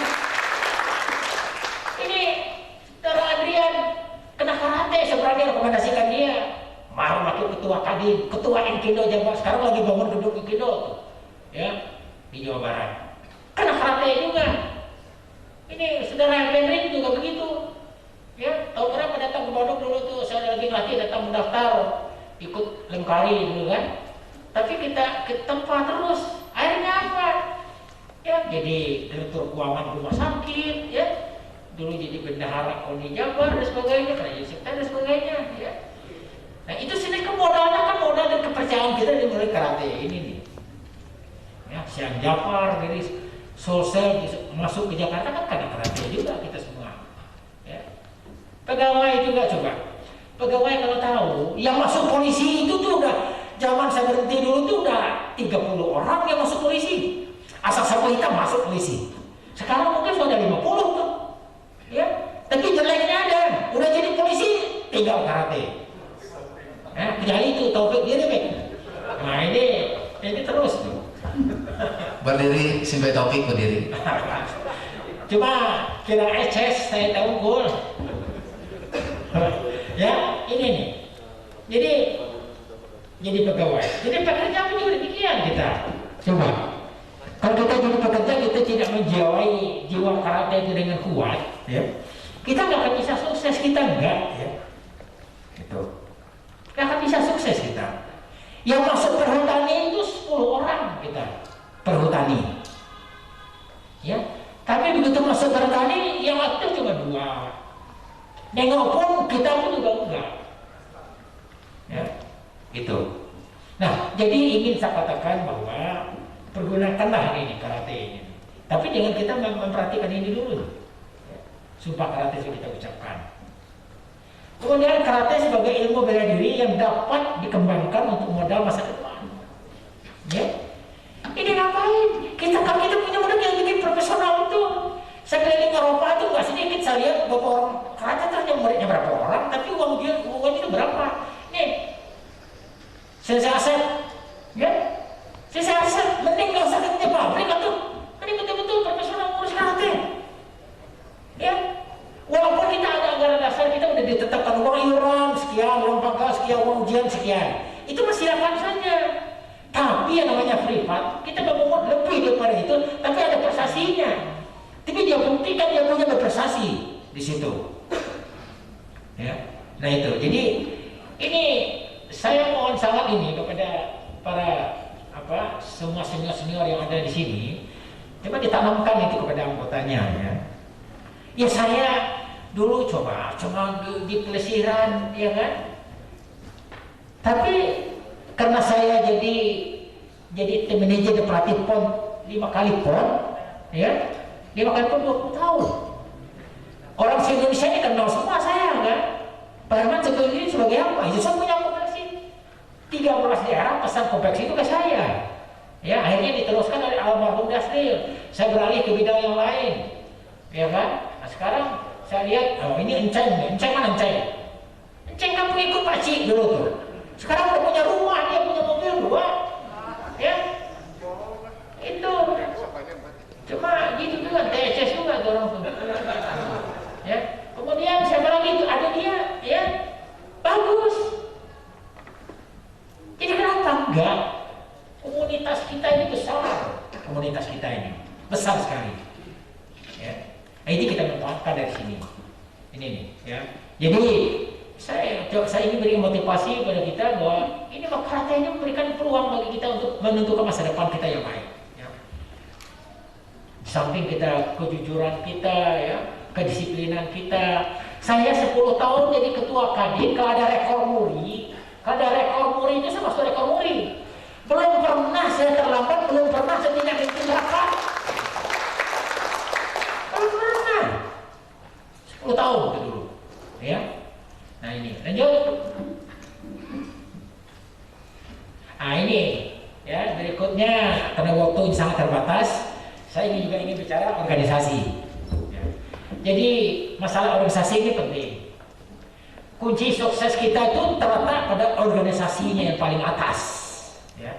S3: Ini Dara Adrian kena karate, saya berani rekomendasikan dia. Mau lagi ketua Kadin, ketua Enkido Jawa, sekarang lagi bangun gedung Enkido tuh, ya, di Jawa Barat. Kena karate juga. Ini saudara Henry juga begitu. Ya, tahun berapa datang ke Bandung dulu tuh, saya lagi latih datang mendaftar, ikut lengkari dulu kan. Tapi kita ke tempat terus, akhirnya apa? Ya, jadi direktur keuangan rumah sakit, ya. Dulu jadi bendahara Koni Jabar dan sebagainya, kerajaan sektor dan sebagainya, ya. Nah itu sini kan modalnya kan modal dan kepercayaan kita dimulai karate ini nih. Ya, Siang Jafar dari Sulsel masuk ke Jakarta kan karena karate juga kita semua. Ya. Pegawai juga coba. Pegawai kalau tahu yang masuk polisi itu tuh udah zaman saya berhenti dulu tuh udah 30 orang yang masuk polisi. Asal sapu hitam masuk polisi. Sekarang mungkin sudah 50 tuh. Ya, tapi jeleknya ada, udah jadi polisi tinggal karate. Nah, kecuali itu Taufik diri, nah ini terus tuh.
S4: Berdiri sampai Taufik berdiri.
S3: Cuma kira eces saya tahu gol. Ya, ini nih. Jadi pegawai. Jadi pekerja pun juga demikian kita. Coba. Kalau kita jadi pekerja, kita tidak menjiwai jiwa karate itu dengan kuat, ya, kita nggak akan bisa sukses, kita enggak, ya, gitu. Nggak akan bisa sukses kita. Yang masuk perhutani itu 10 orang kita perhutani, ya. Tapi begitu masuk perhutani, yang aktif cuma 2. Nengok pun kita pun juga enggak, ya, gitu. Nah, jadi ingin saya katakan bahwa pergunakanlah ini karate ini. Tapi jangan kita memperhatikan ini dulu. Sumpah karate sudah kita ucapkan. Kemudian karate sebagai ilmu bela diri yang dapat dikembangkan untuk modal masa depan. Ya. Ini ngapain? Kita punya modal yang bikin profesional itu. Saya keliling Eropa itu nggak sedikit saya lihat beberapa orang karate ternyata muridnya berapa orang, tapi uang itu berapa? Nih, saya aset, ya. Saya rasa mending gak usah kerja pabrik atau mending betul-betul profesional ngurus karate. Ya, walaupun kita ada anggaran dasar, kita udah ditetapkan uang iuran sekian, uang pangkal sekian, uang ujian sekian, itu masih silakan saja. Tapi yang namanya privat, kita memungut lebih daripada itu, tapi ada prestasinya. Tapi dia buktikan dia punya berprestasi di situ. Ya, nah itu. Jadi ini saya mohon sangat ini kepada para semua senior yang ada di sini, coba ditanamkan itu kepada anggotanya ya. Ya saya dulu coba di pelesiran ya kan. Tapi karena saya jadi tim manajer di pelatih PON 5 kali PON ya. 5 kali PON 20 tahun. Orang se-Indonesia ini kenal semua saya kan. Pak Herman sebetulnya sebagai apa? Ya saya punya koleksi 13 daerah pesan konveksi itu ke saya. Ya akhirnya diteruskan oleh almarhum Dasril. Saya beralih ke bidang yang lain. Ya kan? Nah, sekarang saya lihat, oh ini Enceng mana Enceng? Enceng kan pengikut Pak Cik dulu tuh. Sekarang udah punya rumah, dia punya mobil 2. Ya. Itu. Cuma gitu juga, THS juga tuh orang tuh. Ya. Kemudian siapa lagi itu? Ada dia, ya. Bagus. Jadi kenapa enggak? Komunitas kita ini besar. Komunitas kita ini besar sekali. Ya. Nah, ini kita manfaatkan dari sini. Ini nih, ya. Jadi saya ingin beri motivasi kepada kita bahwa ini karate ini memberikan peluang bagi kita untuk menentukan masa depan kita yang baik. Ya. Di samping kita kejujuran kita, ya, kedisiplinan kita. Saya 10 tahun jadi ketua Kadin, kalau ada rekor muri itu saya masuk rekor muri. Belum pernah saya terlambat, belum pernah saya tidak ditindakan. Belum pernah. 10 tahun itu dulu. Ya. Nah ini, lanjut. Nah ini, ya berikutnya karena waktu sangat terbatas, saya juga ingin bicara organisasi. Ya. Jadi masalah organisasi ini penting. Kunci sukses kita itu terletak pada organisasinya yang paling atas. Ya.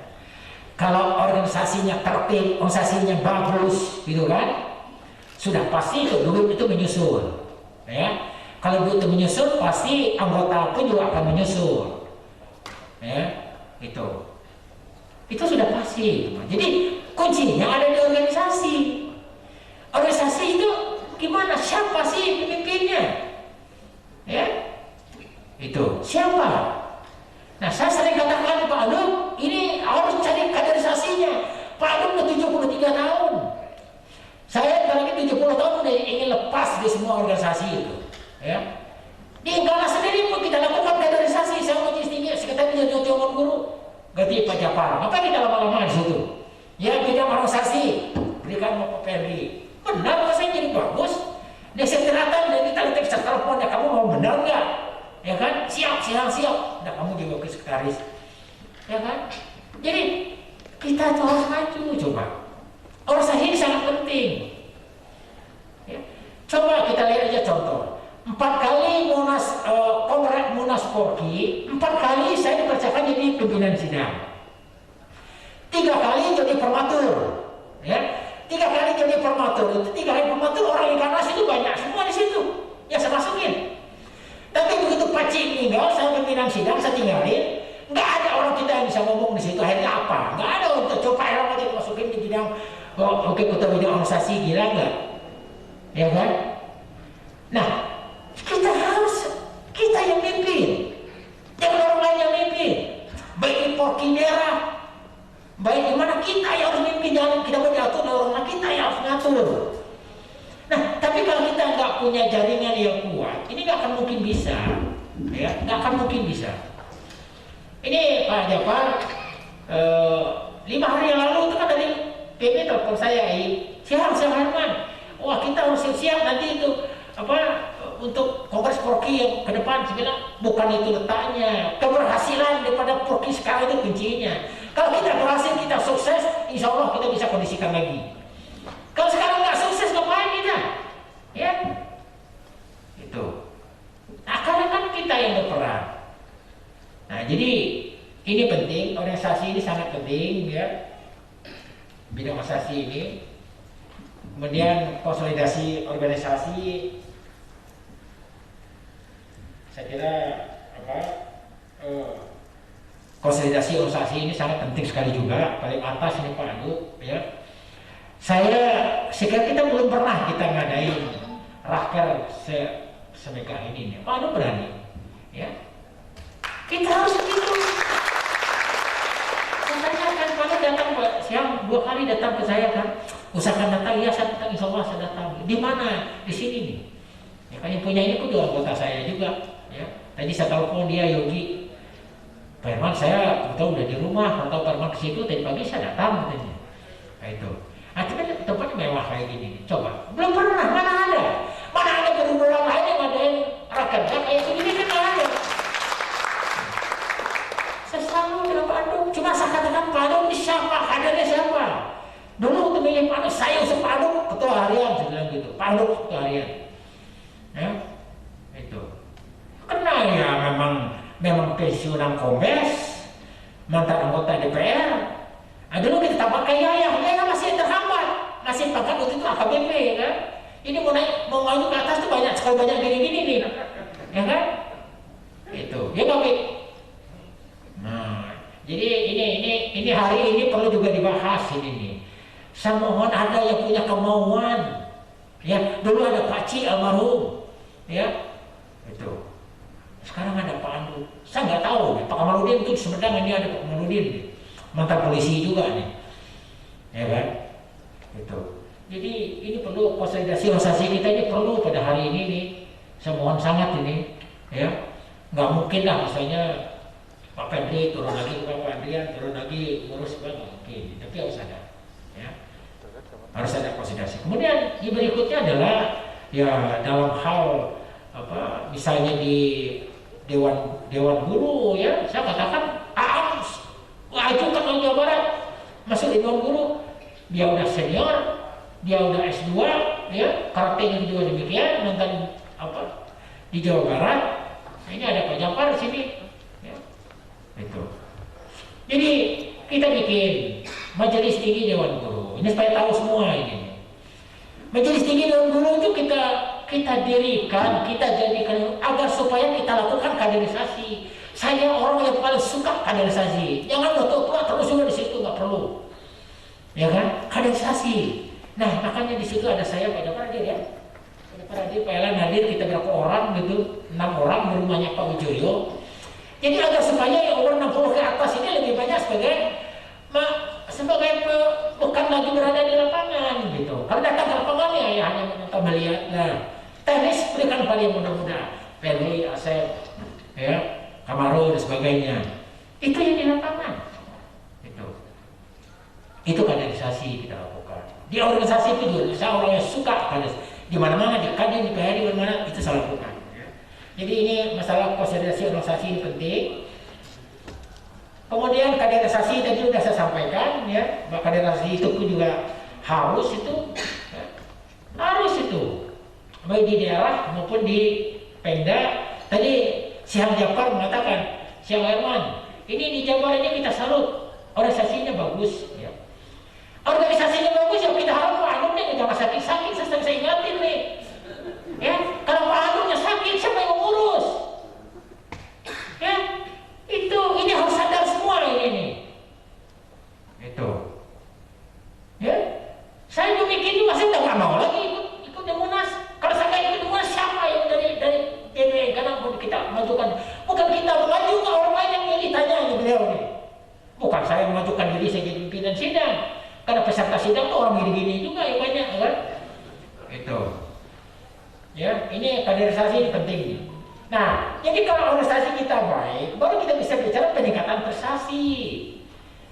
S3: Kalau organisasinya tertib, organisasinya bagus, gitu kan, sudah pasti itu duit itu menyusul. Ya. Kalau duit itu menyusul, pasti anggota pun juga akan menyusul. Ya, itu sudah pasti. Jadi kuncinya ada di organisasi. Organisasi itu gimana? Siapa sih pemimpinnya? Ya, itu siapa? Nah, saya sering katakan Pak Alum, ini harus cari kaderisasinya. Pak Alum udah 73 tahun. Saya lagi 70 tahun udah ingin lepas di semua organisasi itu. Ya. Di Gala sendiri pun kita lakukan kaderisasi. Saya mau tinggi sekitar jadi Jomon Guru, ganti Pak Japar. Apa kita lama-lama di situ? Ya bidang organisasi, berikan Pak Ferdi. Benar kok saya jadi bagus. Di setiratan dan kita letak teleponnya, kamu mau benar nggak? Ya kan? Siap. Nah kamu juga ke sekretaris. Ya kan? Jadi kita tuh harus maju coba. Organisasi ini sangat penting. Ya. Coba kita lihat aja contoh. 4 kali kongres Munas Porki, 4 kali saya dipercayakan jadi pimpinan sidang. 3 kali jadi formatur, ya. 3 kali jadi formatur, itu 3 kali formatur orang Ikanas itu banyak semua di situ, yang saya masukin. Tapi begitu Pak Cik meninggal, saya pimpinan sidang, saya tinggalin, nggak ada orang kita yang bisa ngomong di situ. Akhirnya apa? Nggak ada untuk coba orang aja dimasukin di bidang, oke kita bidang organisasi, gila nggak? Ya kan? Nah. Kita yang mimpin, jangan orang lain yang mimpin. Baik di Porki daerah, baik di mana kita yang harus mimpin, jangan kita mengatur orang lain, kita yang harus ngatur. Nah, tapi kalau kita nggak punya jaringan yang kuat, ini nggak akan mungkin bisa, ya, nggak akan mungkin bisa. Ini Pak Japar, 5 hari yang lalu itu kan dari PB telepon saya, siap Herman, wah kita harus siap nanti itu untuk kongres Porki yang ke depan. Saya bilang bukan itu letaknya, keberhasilan daripada Porki sekarang itu kuncinya. Kalau kita berhasil, kita sukses, insya Allah kita bisa kondisikan lagi. Kalau sekarang nggak sukses, ngapain kita? Ya, itu. Nah, karena kan kita yang berperan. Nah, jadi ini penting, organisasi ini sangat penting, ya. Bidang organisasi ini. Kemudian konsolidasi organisasi. Saya kira konsolidasi organisasi ini sangat penting sekali juga. Paling atas ini Pak Adu, ya. Saya kira kita belum pernah kita ngadain raker semegah ini. Pak Adu berani, ya. Kita harus begitu. Pak datang Pak, siang 2 kali datang ke saya kan. Usahakan datang, ya saya datang, insya Allah saya datang. Di mana? Di sini nih. Ya kan yang punya ini pun juga anggota saya juga. Ya. Tadi saya telepon dia, Yogi. Pak Herman, saya tahu udah di rumah, kalau Pak Herman ke situ tadi pagi saya datang katanya. Nah itu. Nah, tapi tempatnya mewah kayak gini. Coba, belum pernah, mana ada? Mana ada gerombolan lain yang ngadain rakerda kayak begini kan nggak ada. Saya selalu bilang Pak Adu, cuma saya katakan Pak Adu ini siapa, kadernya siapa? Dulu untuk milih Pak Adu, saya usah Pak Adu ketua harian, saya bilang gitu. Pak Adu ketua harian. Ya, itu. Karena ya memang pensiunan Kombes, mantan anggota DPR. Nah, dulu kita tak pakai Yayah masih terhambat, masih pangkat waktu itu AKBP ya kan. Ini mau maju ke atas tuh sekali banyak gini-gini nih, ya kan? Itu, ya Bapak. Nah, jadi ini hari ini perlu juga dibahas ini nih. Saya mohon ada yang punya kemauan, ya. Dulu ada Pak Ci almarhum, ya, itu. Sekarang ada Pak Andu. Saya nggak tahu, Pak Kamaludin itu di Sumedang ini ada Pak Kamaludin, mantan polisi juga nih, ya kan? Itu. Jadi ini perlu konsolidasi organisasi kita ini perlu pada hari ini nih. Saya mohon sangat ini, ya. Nggak mungkin lah misalnya Pak Pedri turun lagi ke Pak Adrian, turun lagi ngurus nggak mungkin. Tapi harus ada, ya. Harus ada konsolidasi. Kemudian yang berikutnya adalah ya dalam hal apa misalnya di Dewan Guru ya, saya katakan ajukan ke Jawa Barat masuk di Dewan Guru. Dia udah senior, dia udah S2, ya, karakternya juga demikian, mantan apa di Jawa Barat. Ini ada Pak Jafar di sini, ya. Itu. Jadi kita bikin Majelis Tinggi Dewan Guru. Ini supaya tahu semua ini. Majelis Tinggi Dewan Guru itu kita dirikan, kita jadikan agar supaya kita lakukan kaderisasi. Saya orang yang paling suka kaderisasi. Jangan tua terus juga di situ, nggak perlu. Ya kan, kaderisasi. Nah makanya di situ ada saya Pak Jafar hadir ya, Pak Jafar hadir, Pak Elan hadir, kita berapa orang gitu, 6 orang di rumahnya Pak Wijoyo. Jadi agar supaya yang umur 60 ke atas ini lebih banyak sebagai bukan lagi berada di lapangan gitu. Kalau datang ke lapangan ya hanya menonton melihat. Nah teknis berikan pada yang muda-muda, Ferry, Asep, ya, Kamaru dan sebagainya. Itu yang di lapangan. Itu kaderisasi kita lakukan. Di organisasi itu juga saya orang yang suka kaderisasi. Di mana-mana di Kadin, di PHRI, di mana-mana itu saya lakukan. Ya. Jadi ini masalah konsolidasi organisasi ini penting. Kemudian kaderisasi tadi sudah saya sampaikan, ya, bahwa kaderisasi itu pun juga harus itu, ya, harus itu, baik di daerah maupun di Pemda. Tadi Syekh Jafar mengatakan, Syekh Herman, ini di Jabar ini kita salut, organisasinya bagus. Ya. Organisasinya bagus ya kita harap Pak Anung nih jangan sakit-sakit, saya ingatin nih. Ya, kalau Pak Anungnya sakit siapa yang ngurus? Ya, ini harus sadar semua ini nih. Itu. Ya, saya juga mikir juga saya nggak mau lagi ikut Demunas. Kalau saya nggak ikut Demunas siapa yang dari DPR karena kita majukan? Bukan kita maju, orang lain yang milih tanya beliau nih. Bukan saya memajukan diri saya jadi pimpinan sidang. Karena peserta sidang tuh orang gini-gini juga yang banyak kan? Itu. Ya, ini kaderisasi ini penting. Nah, jadi kalau organisasi kita baik, baru kita bisa bicara peningkatan prestasi.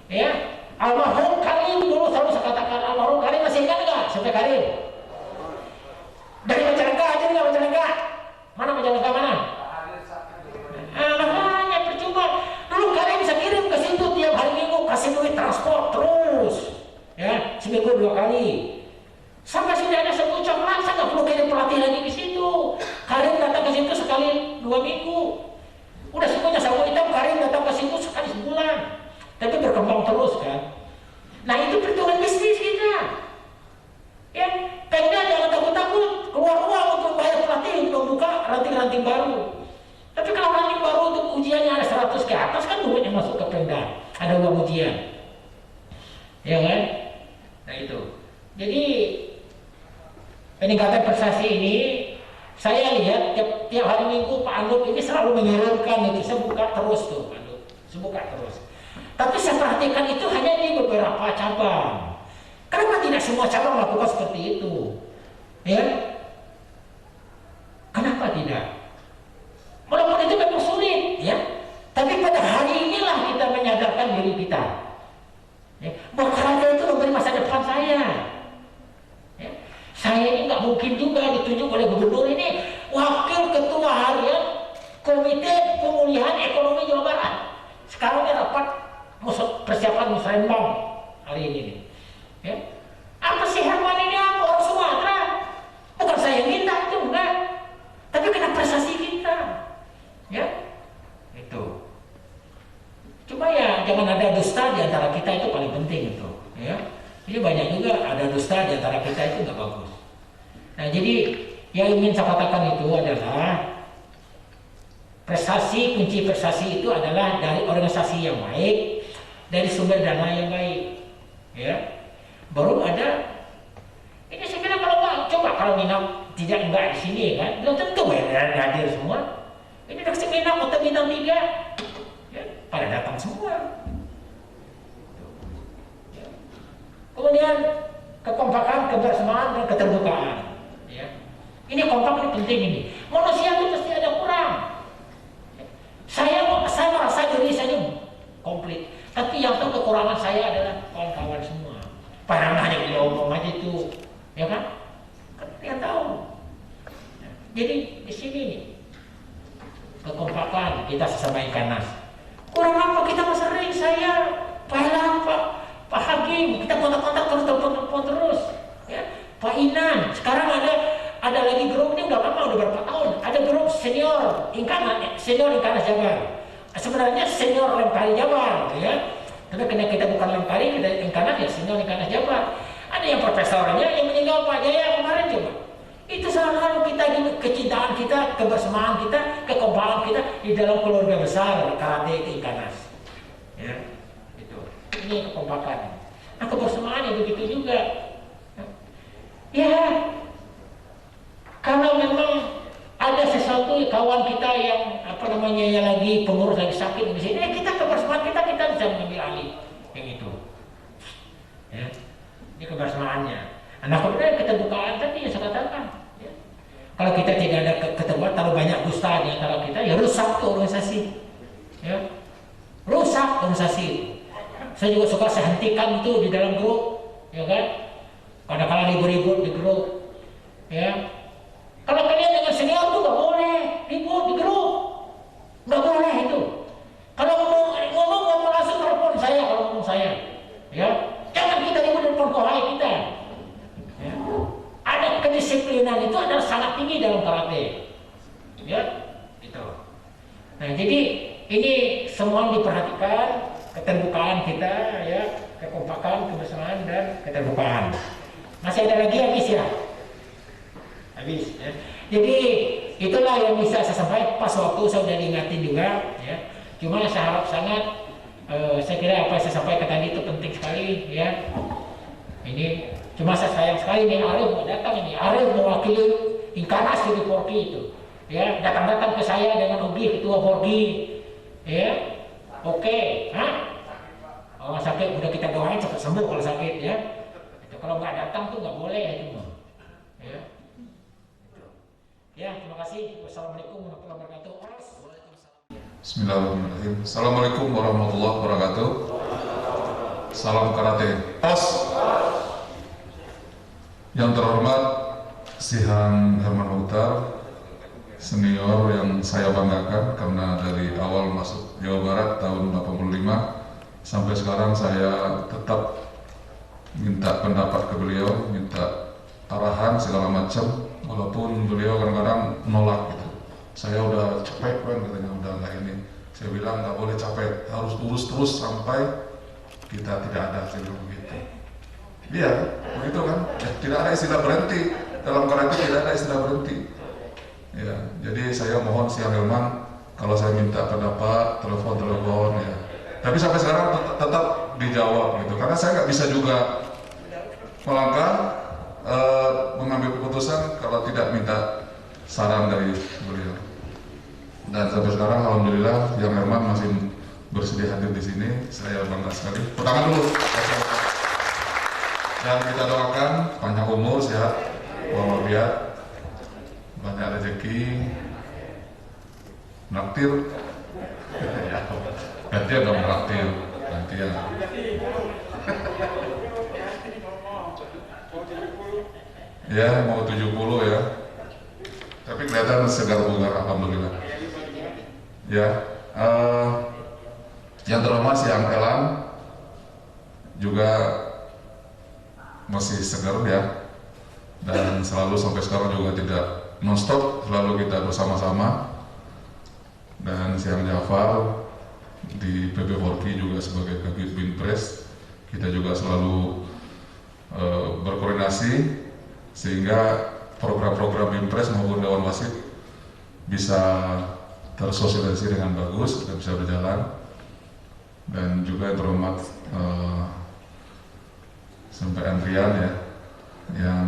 S3: Ya, almarhum Karim dulu selalu saya katakan almarhum Karim masih ingat nggak? Sampai Karim. Dari Majalengka aja nggak Majalengka? Mana Majalengka mana? Makanya percuma. Dulu Karim bisa kirim ke situ tiap hari Minggu kasih duit transport terus. Ya, seminggu 2 kali. Sampai sudah ada 10 coklat, saya nggak perlu kirim pelatih lagi di situ. Karim datang ke situ sekali 2 minggu. Udah semuanya sapu hitam, Karim datang ke situ sekali sebulan. Tapi berkembang terus kan. Nah itu perhitungan bisnis kita. Ya, Pemda jangan takut-takut keluar uang untuk bayar pelatih untuk membuka ranting-ranting baru. Tapi kalau ranting baru untuk ujiannya ada 100 ke atas kan duit yang masuk ke Pemda. Ada uang ujian. Ya kan? Nah itu. Jadi peningkatan prestasi ini saya lihat tiap hari Minggu Pak Anut ini selalu mengirimkan itu. Saya buka terus tuh Pak Anut. Saya buka terus. Tapi saya perhatikan itu hanya di beberapa cabang. Kenapa tidak semua cabang melakukan seperti itu? Ya, kenapa tidak? Walaupun itu memang sulit, ya. Tapi pada hari inilah kita menyadarkan diri kita, ya, bahwa karate itu memberi masa depan saya. Ya. Saya ini nggak mungkin juga ditunjuk oleh gubernur ini wakil ketua harian Komite Pemulihan Ekonomi Jawa Barat. Sekarang dia rapat persiapan musrenbang hari ini. Ya. Apa sih Herman ini orang Sumatera? Bukan saya yang minta itu, enggak. Tapi kena prestasi kita. Ya, itu. Cuma ya jangan ada dusta di antara kita, itu paling penting itu. Ya. Jadi banyak juga ada dusta di antara kita, itu nggak bagus. Nah, jadi yang ingin saya katakan itu adalah prestasi, kunci prestasi itu adalah dari organisasi yang baik, dari sumber dana yang baik. Ya. Baru ada, ini saya kira kalau coba kalau minat tidak enggak di sini kan, belum tentu hadir semua. Ini udah seminar kota bintang 3, ya, pada datang semua. Ya. Kemudian kekompakan, kebersamaan dan keterbukaan. Ya. Ini kompak ini penting ini. Manusia itu pasti ada kurang. Ya. Saya merasa diri saya komplit, tapi yang tahu kekurangan saya adalah kawan-kawan semua. Padahal hanya dia omong aja itu, ya kan? Kan dia tahu. Nah, jadi di sini nih kekompakan kita sesama Ikanas. Kurang apa kita masih sering saya, Pak Elang, Pak Hakim, kita kontak-kontak terus, telepon terus, ya. Pak Inan, sekarang ada lagi grup ini udah lama, udah berapa tahun. Ada grup senior Ikanas Jabar. Sebenarnya senior Lempari Jabar, ya. Tapi karena kita bukan Lempari, kita Ikanas, ya senior Ikanas Jabar. Ada yang profesornya yang meninggal, Pak Jaya kemarin coba. Itu selalu kita, kecintaan kita, kebersamaan kita, kekompakan kita di dalam keluarga besar karate Ikanas. Ya, itu. Ini kekompakan. Nah, kebersamaan itu begitu juga. Ya, kalau memang ada sesuatu kawan kita yang yang lagi pengurus lagi sakit di sini, kita kebersamaan kita bisa mengambil alih yang itu. Ya, ini kebersamaannya. Nah, kemudian keterbukaan tadi yang saya katakan. Ya. Kalau kita tidak ada keterbukaan, terlalu banyak dusta di antara kita, ya rusak tuh organisasi. Ya, rusak organisasi. Saya juga suka saya hentikan itu di dalam grup, ya kan? Kadang-kadang ribut-ribut di grup, ya. Kalau kalian dengan senior tuh nggak boleh ribut di grup, nggak boleh itu. Kalau ngomong langsung telepon saya kalau ngomong saya, ya. Jangan kita ribut di depan kohai kita. Ya. Ada kedisiplinan itu adalah sangat tinggi dalam karate, ya. Itu. Nah, jadi ini semua diperhatikan, keterbukaan kita, ya, kekompakan, kebersamaan dan keterbukaan. Masih ada lagi habis ya? Habis ya. Jadi itulah yang bisa saya sampaikan. Pas waktu saya sudah diingatin juga ya. Cuma saya harap sangat saya kira apa yang saya sampaikan tadi itu penting sekali ya. Ini cuma saya sayang sekali nih Arif mau datang ini. Arif mewakili Ikanas di Porki itu. Ya, datang-datang ke saya dengan Ugi ketua Porki. Ya. Oke, kalau sakit udah kita doain cepat sembuh kalau sakit ya. Itu kalau nggak datang tuh nggak boleh ya itu. Ya. Ya, terima kasih. Wassalamualaikum warahmatullahi wabarakatuh.
S5: Bismillahirrahmanirrahim. Assalamualaikum warahmatullahi wabarakatuh. Salam karate. Os. Yang terhormat Sihan Herman Utar, senior yang saya banggakan karena dari awal masuk Jawa Barat tahun 85 sampai sekarang saya tetap minta pendapat ke beliau, minta arahan segala macam. Walaupun beliau kadang-kadang nolak gitu. Saya udah capek kan katanya, udah nggak ini. Saya bilang nggak boleh capek, harus urus terus sampai kita tidak ada hasil begitu. Iya, begitu kan? Ya, tidak ada istilah berhenti dalam karate, tidak ada istilah berhenti. Ya, jadi saya mohon si Helman kalau saya minta pendapat, telepon ya. Tapi sampai sekarang tetap dijawab gitu, karena saya nggak bisa juga melangkah. Mengambil keputusan kalau tidak minta saran dari beliau. Dan sampai sekarang alhamdulillah yang Herman masih bersedia hadir di sini. Saya bangga sekali. Pertama dulu. Dan kita doakan panjang umur, sehat, walafiat, banyak rezeki, naktir. Ya, gantian dong naktir, gantian. Ya, mau 70 ya. Tapi kelihatan segar bugar, alhamdulillah. Ya, yang terhormat Siang Elan juga masih segar ya, dan selalu sampai sekarang juga tidak nonstop, selalu kita bersama-sama. Dan Siang Jafar di PP4K juga sebagai Kabid Binpres, kita juga selalu berkoordinasi sehingga program-program Binpres maupun Dewan Wasit bisa tersosialisasi dengan bagus dan bisa berjalan. Dan juga yang terhormat sampai Andrian ya, yang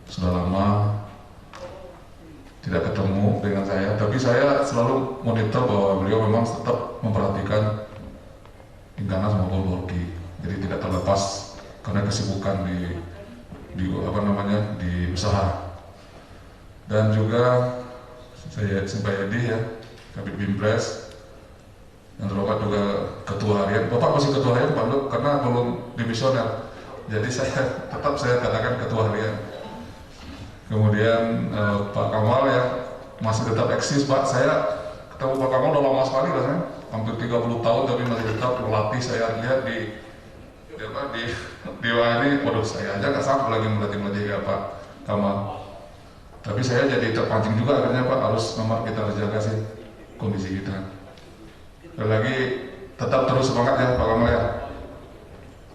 S5: sudah lama tidak ketemu dengan saya, tapi saya selalu monitor bahwa beliau memang tetap memperhatikan Inkanas maupun Polki, jadi tidak terlepas karena kesibukan di usaha. Dan juga saya Pak Edi ya, Kabid Binpres, yang terhormat juga Ketua Harian. Bapak masih Ketua Harian Pak Luk, karena belum dimisioner, jadi saya tetap katakan Ketua Harian. Kemudian Pak Kamal ya, masih tetap eksis Pak. Saya ketemu Pak Kamal udah lama sekali lah, hampir 30 tahun, tapi masih tetap melatih. Saya lihat di WA ini, waduh saya aja nggak sanggup lagi melatih ya Pak Kamal. Tapi saya jadi terpancing juga akhirnya Pak, harus memang kita harus jaga sih kondisi kita. Dan lagi tetap terus semangat ya Pak Kamal ya.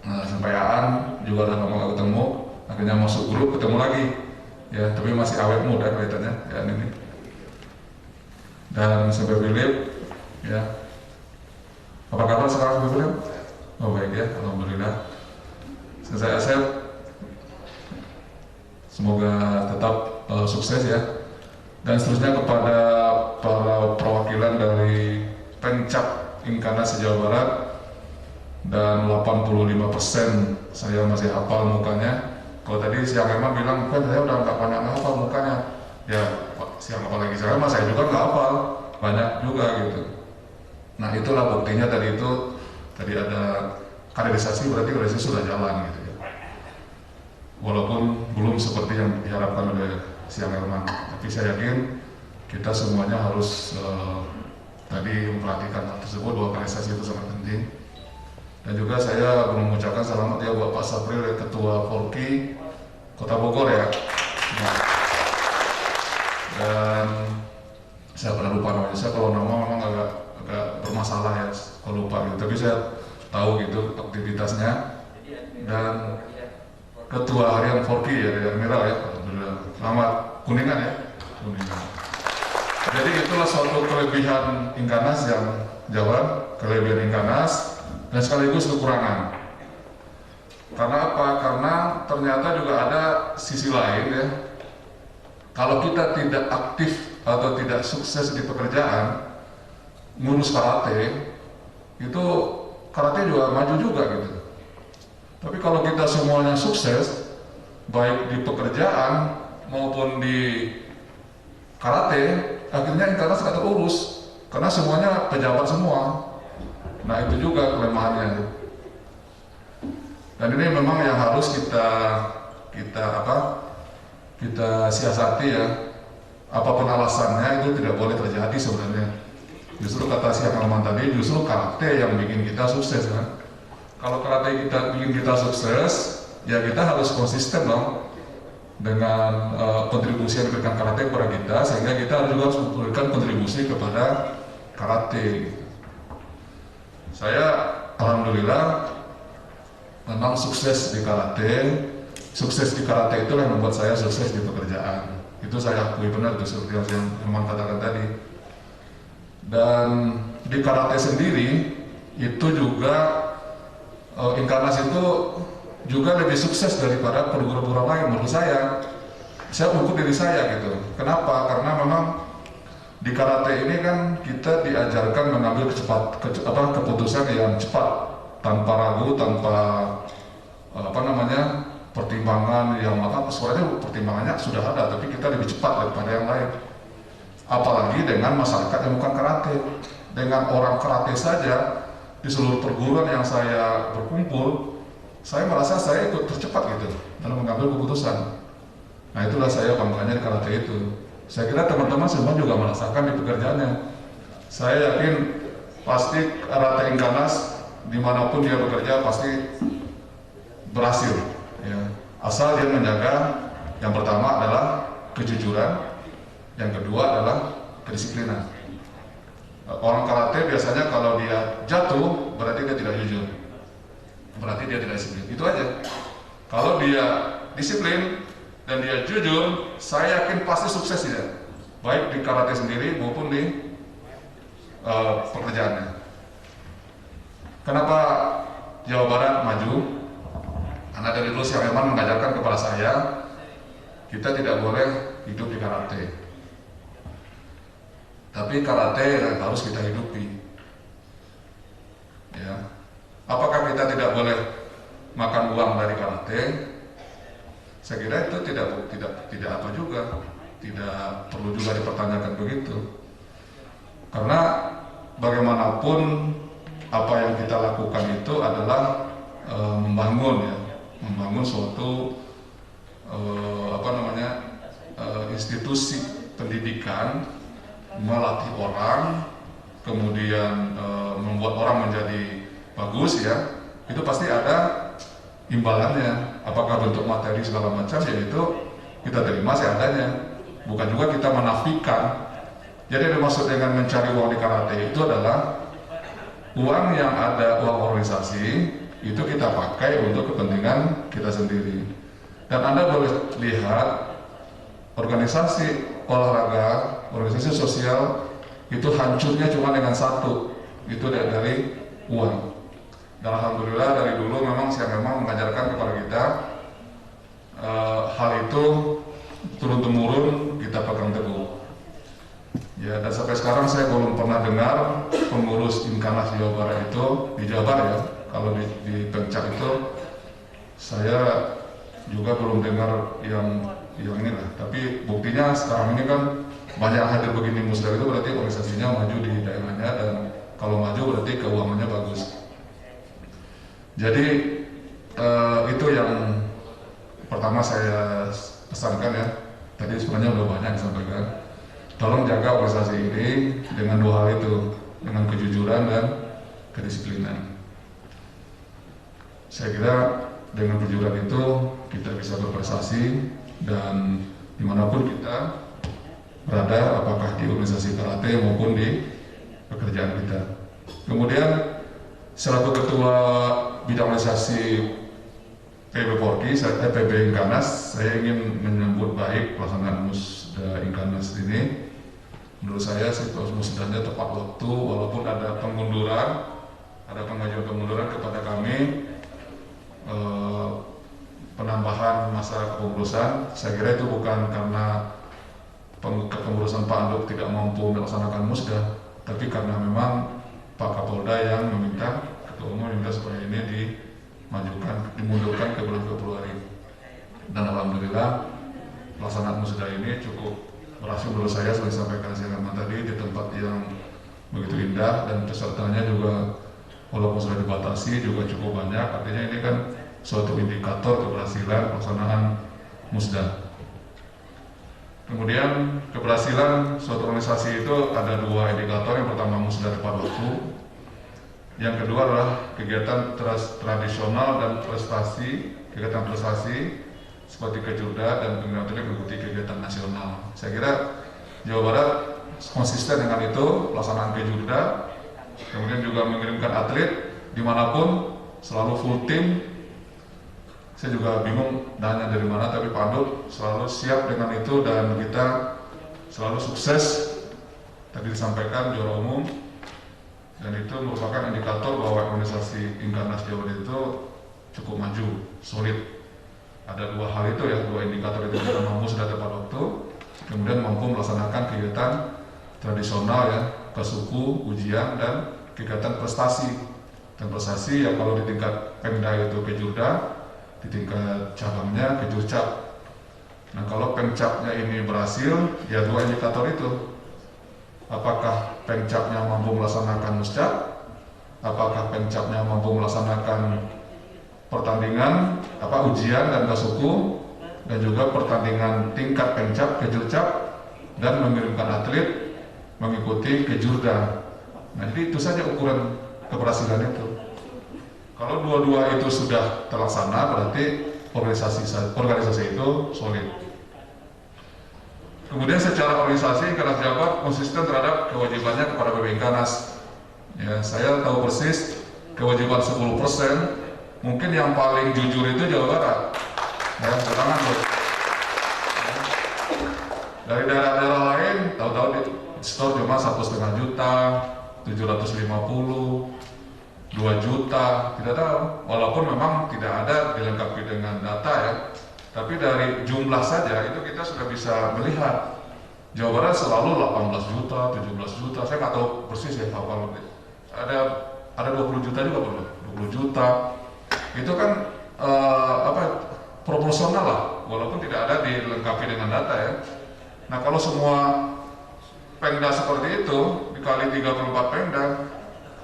S5: Nah, sampai Aan juga udah lama gak ketemu, akhirnya masuk grup ketemu lagi. Ya, tapi masih awet muda kelihatannya ya ini. Dan sampai Philip ya. Apa kabar sekarang sampai Philip? Oh baik ya, alhamdulillah. Saya Asep, semoga tetap sukses ya. Dan seterusnya kepada para perwakilan dari Pencap Inkanas Jawa Barat, dan 85% saya masih hafal mukanya. Kalau tadi Siang Herman bilang, kan saya udah nggak banyak hafal mukanya. Ya, Siang apalagi saya juga nggak hafal, banyak juga gitu. Nah itulah buktinya tadi ada kaderisasi, berarti kaderisasi sudah jalan gitu ya. Walaupun belum seperti yang diharapkan oleh Siang Herman, tapi saya yakin kita semuanya harus tadi memperhatikan hal tersebut, bahwa kaderisasi itu sangat penting. Dan juga saya mengucapkan selamat ya buat Pak Sapril, Ketua Polki Kota Bogor ya. Dan saya pernah lupa namanya, saya kalau nama memang agak bermasalah ya kalau lupa gitu. Tapi saya tahu gitu aktivitasnya. Dan Ketua Harian Polki ya dari Admiral ya, alhamdulillah. Selamat Kuningan ya, Kuningan. Jadi itulah suatu kelebihan Inkanas yang Jawa, kelebihan Inkanas dan sekaligus kekurangan. Karena apa? Karena ternyata juga ada sisi lain ya. Kalau kita tidak aktif atau tidak sukses di pekerjaan, ngurus karate, itu karate juga maju juga gitu. Tapi kalau kita semuanya sukses, baik di pekerjaan maupun di karate, akhirnya Inkanas nggak terurus karena semuanya pejabat semua. Nah itu juga kelemahannya. Dan ini memang yang harus kita siasati ya. Apapun alasannya itu tidak boleh terjadi sebenarnya. Justru kata Siang Herman tadi, justru karate yang bikin kita sukses kan. Kalau karate bikin kita sukses, ya kita harus konsisten dong dengan kontribusi yang diberikan karate kepada kita, sehingga kita juga harus memberikan kontribusi kepada karate. Saya alhamdulillah memang sukses di karate. Sukses di karate itulah yang membuat saya sukses di pekerjaan. Itu saya akui benar, itu seperti yang Herman katakan tadi. Dan di karate sendiri itu juga Inkanas itu juga lebih sukses daripada perguruan lain menurut saya. Saya ukur diri saya gitu. Kenapa? Karena memang di karate ini kan kita diajarkan mengambil keputusan yang cepat, tanpa ragu, tanpa pertimbangan yang sebenarnya pertimbangannya sudah ada, tapi kita lebih cepat daripada yang lain. Apalagi dengan masyarakat yang bukan karate, dengan orang karate saja di seluruh perguruan yang saya berkumpul, saya merasa saya ikut tercepat gitu dalam mengambil keputusan. Nah itulah saya bangganya di karate itu. Saya kira teman-teman semua juga merasakan di pekerjaannya. Saya yakin pasti karate Inkanas dimanapun dia bekerja pasti berhasil. Ya. Asal dia menjaga yang pertama adalah kejujuran, yang kedua adalah kedisiplinan. Orang karate biasanya kalau dia jatuh berarti dia tidak jujur, berarti dia tidak disiplin. Itu aja. Kalau dia disiplin dan dia jujur, saya yakin pasti sukses dia, baik di karate sendiri maupun di pekerjaannya. Kenapa Jawa Barat maju? Karena dari dulu Syekh Herman mengajarkan kepada saya, kita tidak boleh hidup di karate, tapi karate yang harus kita hidupi. Ya, apakah kita tidak boleh makan uang dari karate? Saya kira itu tidak apa juga, tidak perlu juga dipertanyakan begitu. Karena bagaimanapun apa yang kita lakukan itu adalah membangun suatu institusi pendidikan, melatih orang, kemudian membuat orang menjadi bagus ya. Itu pasti ada imbalannya. Apakah bentuk materi segala macam, yaitu kita terima seadanya, bukan juga kita menafikan. Jadi yang dimaksud dengan mencari uang di karate itu adalah uang yang ada, uang organisasi itu kita pakai untuk kepentingan kita sendiri. Dan Anda boleh lihat organisasi olahraga, organisasi sosial itu hancurnya cuma dengan satu, itu dari uang. Dan alhamdulillah dari dulu memang mengajarkan kepada kita hal itu turun temurun kita pegang teguh. Ya, dan sampai sekarang saya belum pernah dengar pengurus Inkanas Jawa Barat itu di Jabar ya. Kalau di Pencak itu saya juga belum dengar yang inilah. Tapi buktinya sekarang ini kan banyak hadir begini musda, itu berarti organisasinya maju di daerahnya, dan kalau maju berarti keuangannya bagus. Jadi itu yang pertama saya pesankan ya. Tadi sebenarnya udah banyak disampaikan. Tolong jaga organisasi ini dengan dua hal itu, dengan kejujuran dan kedisiplinan. Saya kira dengan kejujuran itu kita bisa berprestasi, dan dimanapun kita berada, apakah di organisasi karate maupun di pekerjaan kita. Kemudian selaku ketua bidang organisasi PB Inkanas, saya ingin menyambut baik pelaksanaan musda Inkanas ini. Menurut saya situasi musdanya tepat waktu, walaupun ada pengunduran, ada pengajuan pengunduran kepada kami, penambahan masa kepengurusan. Saya kira itu bukan karena kepengurusan Pak Andok tidak mampu melaksanakan musda, tapi karena memang Pak Kapolda yang meminta, Ketua Umum meminta supaya ini dimundurkan ke bulan Februari. Dan alhamdulillah pelaksanaan musda ini cukup berhasil menurut saya, seperti disampaikan Syekh Herman tadi, di tempat yang begitu indah, dan pesertanya juga walaupun sudah dibatasi juga cukup banyak. Artinya ini kan suatu indikator keberhasilan pelaksanaan musda. Kemudian keberhasilan suatu organisasi itu ada dua indikator. Yang pertama musda tepat waktu, yang kedua adalah kegiatan tradisional dan kegiatan prestasi seperti kejurda dan penggantian mengikuti kegiatan nasional. Saya kira Jawa Barat konsisten dengan itu, pelaksanaan kejurda, kemudian juga mengirimkan atlet dimanapun, selalu full tim. Saya juga bingung nanya dari mana, tapi Pak Andok selalu siap dengan itu, dan kita selalu sukses. Tadi disampaikan juara umum, dan itu merupakan indikator bahwa organisasi Inkanas Jawa Barat itu cukup maju, solid. Ada dua hal itu ya, dua indikator itu, pertama sudah tepat waktu, kemudian mampu melaksanakan kegiatan tradisional ya, ke suku, ujian, dan kegiatan prestasi. Dan prestasi ya kalau di tingkat Pemda itu Kejurda, di tingkat cabangnya Kejurcap. Nah kalau Pemcapnya ini berhasil, ya 2 indikator itu. Apakah Pemcapnya mampu melaksanakan muscap? Apakah Pemcapnya mampu melaksanakan pertandingan, ujian dan kasuku, dan juga pertandingan tingkat Pemcap, Kejurcap, dan mengirimkan atlet mengikuti Kejurda. Nah jadi itu saja ukuran keberhasilan itu. Kalau dua-dua itu sudah terlaksana, berarti organisasi itu solid. Kemudian secara organisasi Inkanas Jabar konsisten terhadap kewajibannya kepada PB Inkanas. Ya, saya tahu persis kewajiban 10%. Mungkin yang paling jujur itu Jawa Barat. Ya, tangan loh. Dari daerah-daerah lain, tahu-tahu di store cuma 1,5 juta, 750, 2 juta, tidak tahu. Walaupun memang tidak ada dilengkapi dengan data ya. Tapi dari jumlah saja itu kita sudah bisa melihat Jawa Barat selalu 18 juta, 17 juta. Saya nggak tahu persis ya hafal. Ada 20 juta juga belum? 20 juta. Itu kan proporsional lah, walaupun tidak ada dilengkapi dengan data ya. Nah kalau semua Pemda seperti itu dikali 34 Pemda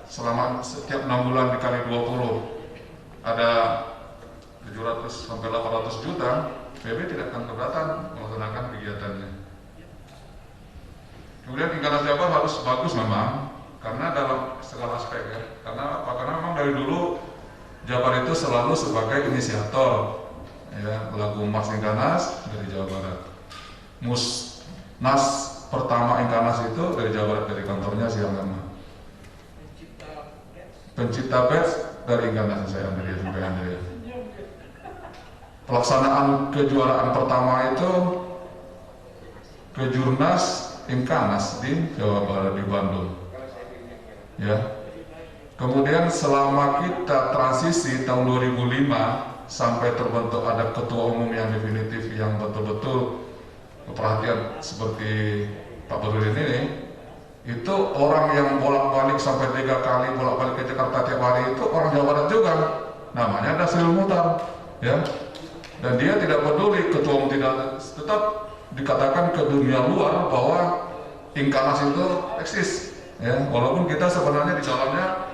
S5: selama setiap 6 bulan dikali 20 ada 700 sampai 800 juta, PB tidak akan keberatan melaksanakan kegiatannya. Kemudian Inkanas Jabar harus bagus memang, karena dalam segala aspek ya. Karena memang dari dulu Jabar itu selalu sebagai inisiator ya, lagu Mas Inkanas dari Jawa Barat. Musnas pertama Inkanas itu dari Jawa Barat, dari kantornya Siangama. Pencipta Pers dari Inkanas, saya Andrea sampai Andrea. Pelaksanaan kejuaraan pertama itu Kejurnas Inkanas di Jawa Barat di Bandung. Ya. Kemudian selama kita transisi tahun 2005 sampai terbentuk ada ketua umum yang definitif yang betul-betul perhatian seperti Pak Badrudin ini, itu orang yang bolak-balik sampai 3 kali bolak-balik ke Jakarta tiap hari itu orang Jawa Barat juga, namanya Dasril Muhtar, ya. Dan dia tidak peduli ketua umum tidak, tetap dikatakan ke dunia luar bahwa Inkanas itu eksis, ya. Walaupun kita sebenarnya di dalamnya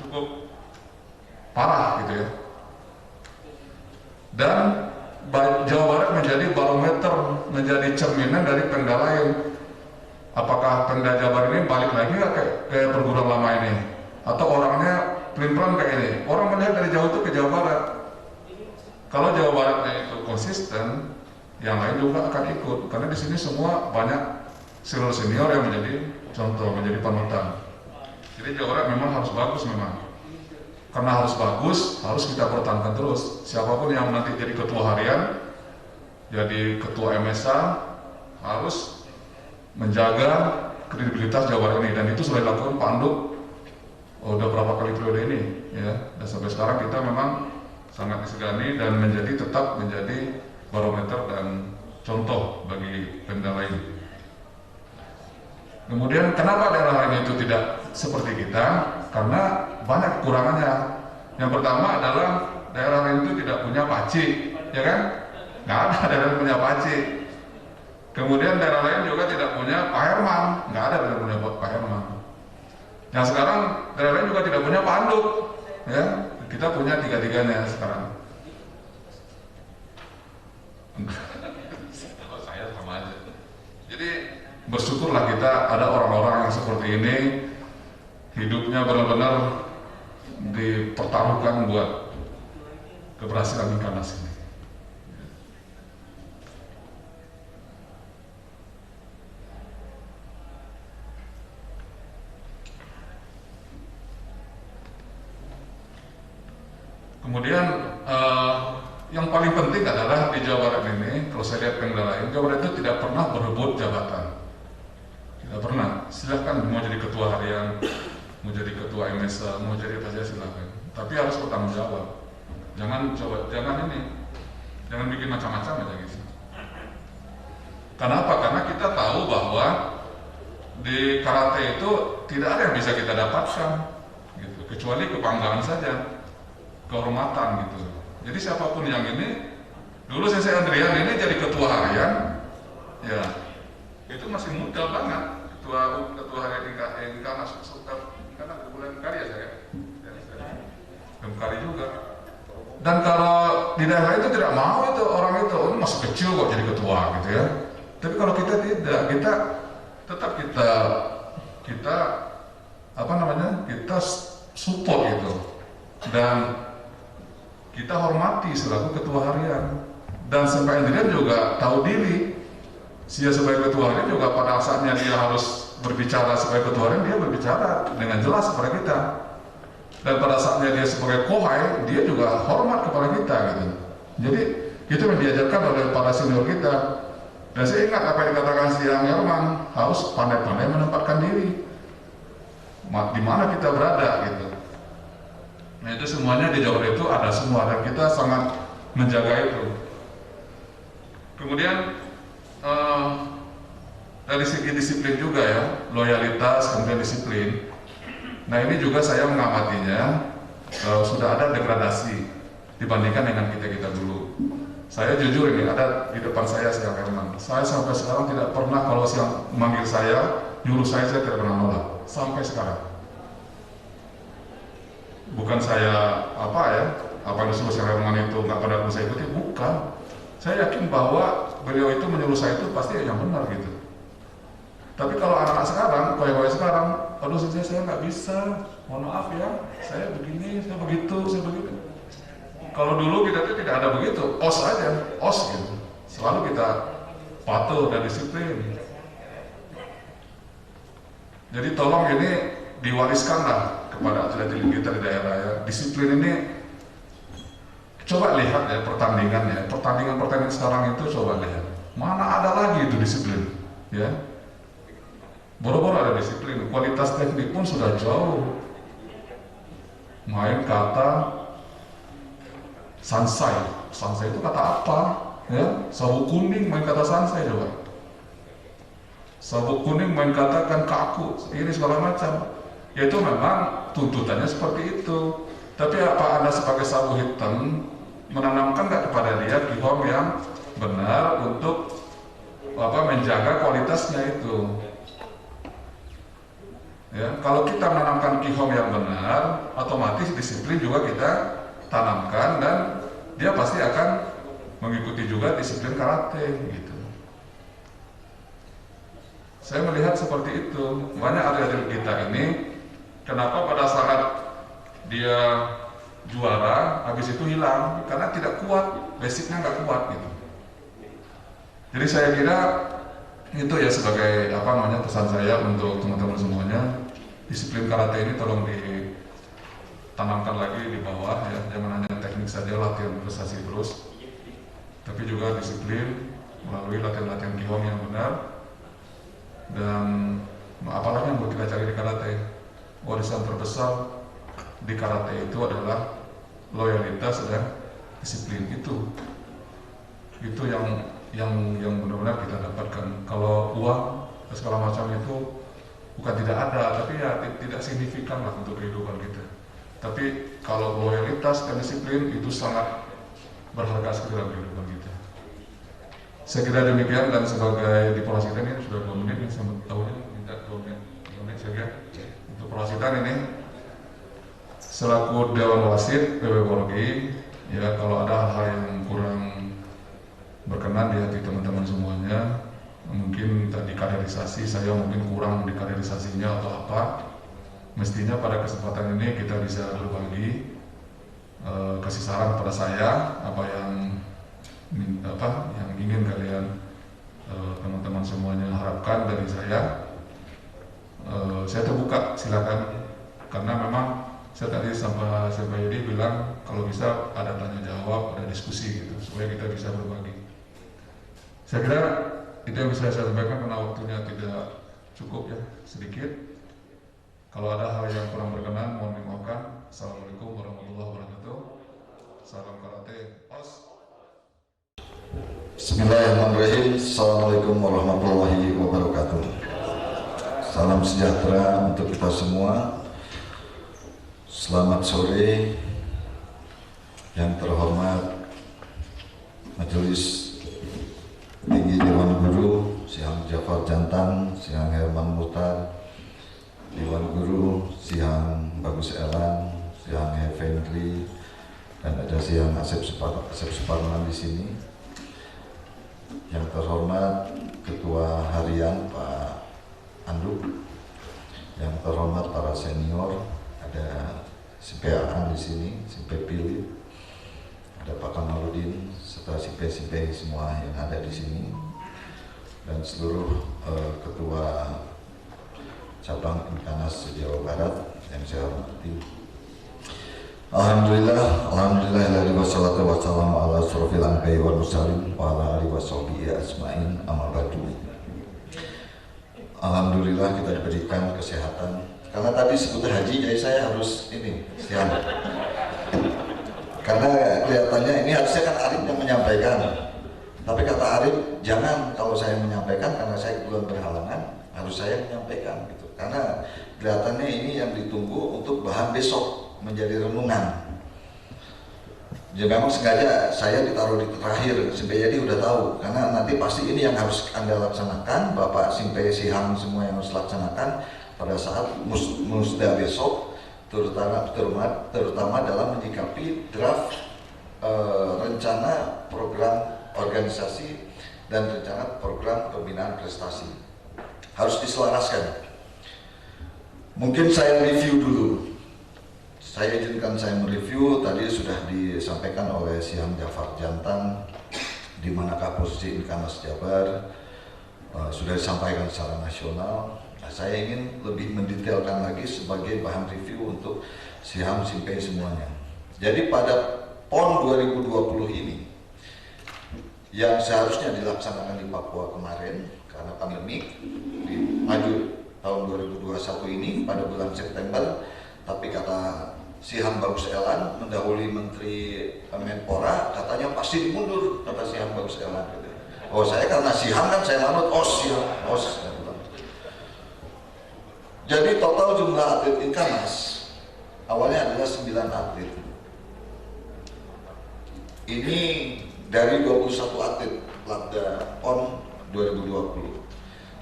S5: cukup parah gitu ya. Dan Jawa Barat menjadi barometer, menjadi cerminan dari Pemda lain. Apakah Pemda Jabar ini balik lagi nggak kayak perguruan lama ini? Atau orangnya pelin-pelan kayak ini? Orang melihat dari jauh itu ke Jawa Barat. Kalau Jawa Baratnya itu konsisten, yang lain juga akan ikut. Karena di sini semua banyak senior yang menjadi contoh, menjadi panutan. Jadi Jawa Barat memang harus bagus memang. Karena harus bagus, harus kita pertahankan terus. Siapapun yang nanti jadi ketua harian, jadi ketua MSA, harus menjaga kredibilitas Jawa Barat ini. Dan itu sudah dilakukan Pak Anduk udah berapa kali periode ini, ya. Dan sampai sekarang kita memang sangat disegani dan tetap menjadi barometer dan contoh bagi Pemda lain. Kemudian kenapa daerah lain itu tidak seperti kita? Karena banyak kekurangannya. Yang pertama adalah daerah lain itu tidak punya paci, ya kan? Nggak ada daerah yang punya paci. Kemudian daerah lain juga tidak punya Pak Herman, nggak ada daerah punya Pak Herman. Yang sekarang daerah lain juga tidak punya Pak Anduk, ya. Kita punya tiga-tiganya sekarang. Saya sama aja. Jadi bersyukurlah kita ada orang-orang yang seperti ini, hidupnya benar-benar dipertaruhkan buat keberhasilan Inkanas ini. Kemudian yang paling penting adalah di Jawa Barat ini, kalau saya lihat Pemda lain, Jawa Barat itu tidak pernah berebut jabatan. Tidak pernah. Silahkan mau jadi ketua harian, mau jadi ketua MSA, mau jadi apa saja silahkan. Tapi harus bertanggung jawab. Jangan bikin macam-macam aja gitu. Kenapa? Karena kita tahu bahwa di karate itu tidak ada yang bisa kita dapatkan, gitu, kecuali kebanggaan saja, kehormatan gitu. Jadi siapapun yang ini, dulu Sensei Andrian ini jadi ketua harian, ya itu masih muda banget, ketua harian Inkanas karena bulan karya saya, belum kali juga. Dan kalau di daerah itu tidak mau itu orang itu, oh, masih kecil kok jadi ketua gitu ya. Tapi kalau kita tidak, kita tetap kita apa namanya, kita support itu dan kita hormati selaku ketua harian. Dan sampai Andrian juga tahu diri, dia sebagai ketua harian juga pada saatnya dia harus berbicara sebagai ketua harian, dia berbicara dengan jelas kepada kita. Dan pada saatnya dia sebagai kohai, dia juga hormat kepada kita gitu. Jadi itu yang diajarkan oleh para senior kita. Dan saya ingat apa yang dikatakan si Yang Herman, harus pandai-pandai menempatkan diri di mana kita berada gitu. Nah itu semuanya di Jawa itu ada semua dan kita sangat menjaga itu. Kemudian dari segi disiplin juga ya, loyalitas kemudian disiplin. Nah ini juga saya mengamatinya sudah ada degradasi dibandingkan dengan kita dulu. Saya jujur ini ada di depan saya Siang Herman. Saya sampai sekarang tidak pernah kalau Siang manggil saya, nyuruh saya tidak pernah nolak sampai sekarang. Bukan saya apa yang disuruh Siang Herman itu nggak pada saya ikuti, bukan. Saya yakin bahwa beliau itu menyuruh saya itu pasti yang benar gitu. Tapi kalau anak-anak sekarang, kowe-kowe sekarang, aduh saya nggak bisa, mohon maaf ya, saya begini, saya begitu, saya begitu. Kalau dulu kita tuh tidak ada begitu, os aja, os gitu. Selalu kita patuh dan disiplin. Jadi tolong ini diwariskanlah kepada atlet kita di daerah ya. Disiplin ini, coba lihat ya pertandingan sekarang itu coba lihat. Mana ada lagi itu disiplin, ya. Boro-boro ada disiplin, kualitas teknik pun sudah jauh. Main kata sansai itu kata apa? Ya, sabuk kuning main kata sansai coba. Sabuk kuning main kata kan kaku, ini segala macam. Yaitu memang tuntutannya seperti itu. Tapi apa Anda sebagai sabu hitam menanamkan nggak kepada dia kihong yang benar untuk menjaga kualitasnya itu? Ya, kalau kita menanamkan kihong yang benar, otomatis disiplin juga kita tanamkan dan dia pasti akan mengikuti juga disiplin karate gitu. Saya melihat seperti itu. Banyak atlet kita ini, kenapa pada saat dia juara, habis itu hilang karena tidak kuat, basicnya nggak kuat gitu. Jadi saya kira itu ya sebagai pesan saya untuk teman-teman semuanya, disiplin karate ini tolong ditanamkan lagi di bawah ya, jangan hanya teknik saja, latihan prestasi terus, tapi juga disiplin melalui latihan-latihan kihong yang benar. Dan apalagi yang kita cari di karate, warisan terbesar di karate itu adalah loyalitas dan disiplin. Itu yang benar-benar kita dapatkan. Kalau uang dan segala macam itu bukan tidak ada, tapi ya tidak signifikan lah untuk kehidupan kita. Tapi kalau loyalitas dan disiplin itu sangat berharga sekali dalam kehidupan kita. Saya kira demikian, dan sebagai di Polasitan ini sudah 2 menit, saya tahunya minta 2 menit saya kira. Untuk Polasitan ini selaku Dewan Wasit PBPOLOGI, ya kalau ada hal yang kurang berkenan di hati teman-teman semuanya, mungkin tadi kaderisasi saya mungkin kurang di kaderisasinya atau apa, mestinya pada kesempatan ini kita bisa berbagi kasih saran pada saya apa yang ingin kalian teman-teman semuanya harapkan dari saya. Saya terbuka, silakan, karena memang saya tadi sampai Yudi bilang kalau bisa ada tanya jawab, ada diskusi gitu supaya kita bisa berbagi. Saya kira itu yang bisa saya sampaikan karena waktunya tidak cukup ya, sedikit. Kalau ada hal yang kurang berkenan mohon dimaafkan. Assalamualaikum warahmatullahi wabarakatuh. Salam karate. Os.
S6: Bismillahirrahmanirrahim. Assalamualaikum warahmatullahi wabarakatuh. Salam sejahtera untuk kita semua. Selamat sore yang terhormat Majelis Tinggi Dewan Guru Sihang Jafar Jantan, Sihang Herman Muhtar, Dewan Guru Sihang Bagus Elan, Sihang Effendi, dan ada Sihang Asep Suparman di sini. Yang terhormat Ketua Harian Pak Anduk, yang terhormat para senior, ada Simpeaan di sini, Simpe Pilih, ada Pak Kamaludin, serta Simpe semua yang ada di sini, dan seluruh ketua cabang Inkanas Jawa Barat yang saya hormati. Alhamdulillah wassalatu wassalamu ala asrofil anbiya'i wal mursalin wa ala alihi washabihi ajmain, amma ba'du. Alhamdulillah kita diberikan kesehatan. Karena tadi sebut haji, jadi saya harus ini siang. Karena kelihatannya ini harusnya kan Arif yang menyampaikan. Tapi kata Arif, jangan kalau saya menyampaikan karena saya kebetulan berhalangan, harus saya menyampaikan gitu. Karena kelihatannya ini yang ditunggu untuk bahan besok menjadi renungan. Jadi memang sengaja saya ditaruh di terakhir, Simpe jadi udah tahu, karena nanti pasti ini yang harus Anda laksanakan, Bapak Simpe Sihang semua yang harus laksanakan pada saat musda besok, terutama dalam menyikapi draft rencana program organisasi dan rencana program pembinaan prestasi. Harus diselaraskan. Mungkin saya review dulu. Saya izinkan saya mereview, tadi sudah disampaikan oleh Sihang Jafar Jantan di manakah posisi Inkanas Jabar, sudah disampaikan secara nasional. Nah, saya ingin lebih mendetailkan lagi sebagai bahan review untuk Sihang Simpe semuanya. Jadi pada PON 2020 ini yang seharusnya dilaksanakan di Papua kemarin karena pandemik maju tahun 2021 ini pada bulan September, tapi kata Sihang Bagus Elan mendahului Menteri Menpora, katanya pasti dimundur, kata Sihang Bagus Elan gitu. Oh saya karena Sihang kan saya manut, Sihang, Jadi total jumlah atlet Inkanas awalnya adalah 9 atlet. Ini dari 21 atlet Labda PON 2020.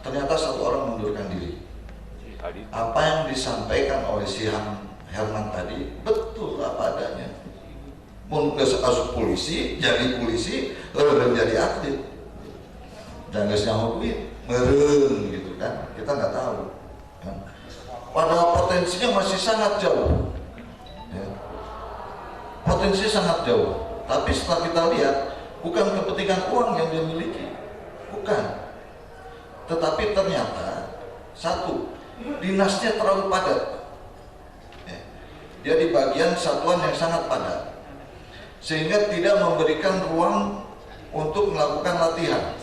S6: Ternyata 1 orang mundurkan diri. Apa yang disampaikan oleh Sihang Herman tadi betul apa adanya. Mun asup polisi, jadi polisi, jadi atlet. Dan geus nyaho duit, meureun gitu kan. Kita nggak tahu. Kan? Padahal potensinya masih sangat jauh. Ya. Potensinya sangat jauh. Tapi setelah kita lihat, bukan kepentingan uang yang dia miliki, bukan. Tetapi ternyata satu, dinasnya terlalu padat. Dia di bagian satuan yang sangat padat, sehingga tidak memberikan ruang untuk melakukan latihan.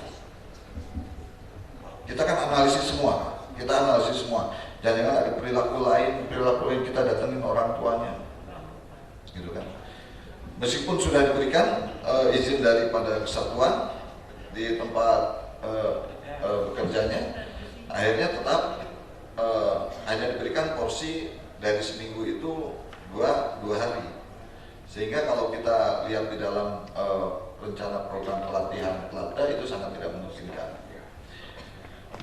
S6: Kita kan analisis semua, jangan ada perilaku lain kita datengin orang tuanya, gitu kan. Meskipun sudah diberikan izin daripada kesatuan di tempat bekerjanya, akhirnya tetap hanya diberikan porsi dari seminggu itu dua hari, sehingga kalau kita lihat di dalam rencana program pelatihan Labda itu sangat tidak memungkinkan.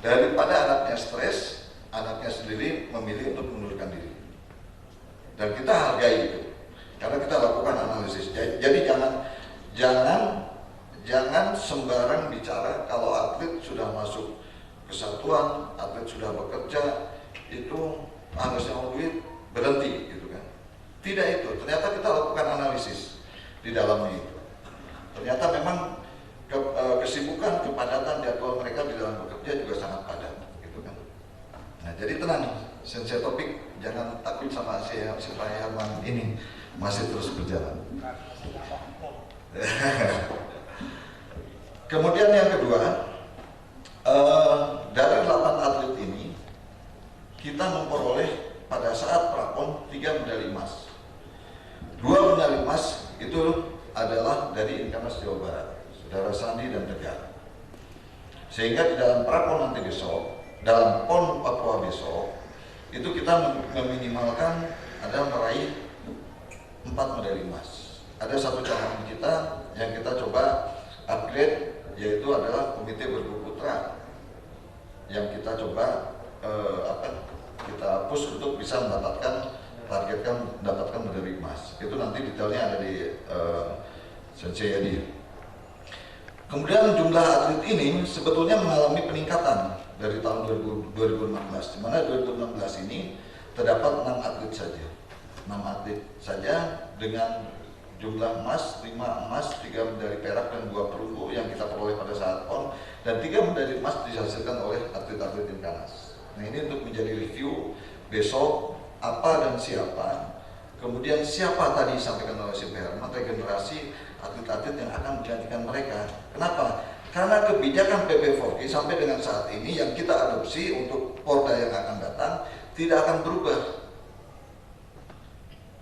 S6: Daripada anaknya stres, anaknya sendiri memilih untuk mengundurkan diri, dan kita hargai itu karena kita lakukan analisis. Jadi jangan sembarang bicara kalau atlet sudah masuk kesatuan, atlet sudah bekerja itu harusnya mau duit berhenti gitu kan. Tidak itu, ternyata kita lakukan analisis di dalamnya itu. Ternyata memang kesibukan, kepadatan jadwal mereka di dalam bekerja juga sangat padat gitu kan. Nah jadi tenang, sensei topik jangan takut sama supaya Herman ini masih terus berjalan. Kemudian yang kedua, dari 8 atlet ini kita memperoleh pada saat Prapon 3 medali emas. 2 medali emas itu adalah dari Inkanas Jawa Barat, Saudara Sandi dan Tegar. Sehingga di dalam Prapon nanti besok dalam PON Papua besok itu kita meminimalkan ada meraih 4 medali emas. Ada satu cabang kita yang kita coba upgrade, yaitu adalah komite bergu putra yang kita coba kita push untuk bisa targetkan mendapatkan medali emas. Itu nanti detailnya ada di Sensei Yadi. Kemudian jumlah atlet ini sebetulnya mengalami peningkatan dari tahun 2016, di mana 2016 ini terdapat 6 atlet saja. 6 atlet saja dengan jumlah emas, 5 emas, 3 medali perak dan 2 perunggu yang kita peroleh pada saat PON, dan 3 medali emas dihasilkan oleh atlet-atlet Inkanas. Nah, ini untuk menjadi review besok apa dan siapa, kemudian siapa tadi disampaikan oleh CPR, regenerasi atlet-atlet yang akan menggantikan mereka. Kenapa? Karena kebijakan PP4K sampai dengan saat ini yang kita adopsi untuk Porda yang akan datang tidak akan berubah.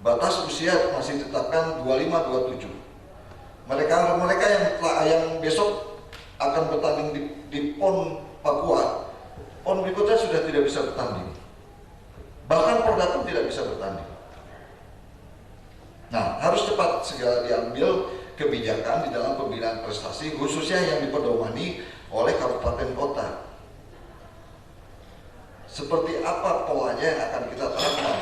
S6: Batas usia masih ditetapkan 25-27. Mereka yang besok akan bertanding di PON Papua, PON berikutnya sudah tidak bisa bertanding. Bahkan Porda pun tidak bisa bertanding. Nah, harus cepat segera diambil kebijakan di dalam pembinaan prestasi, khususnya yang dipedomani oleh kabupaten kota. Seperti apa polanya yang akan kita terapkan?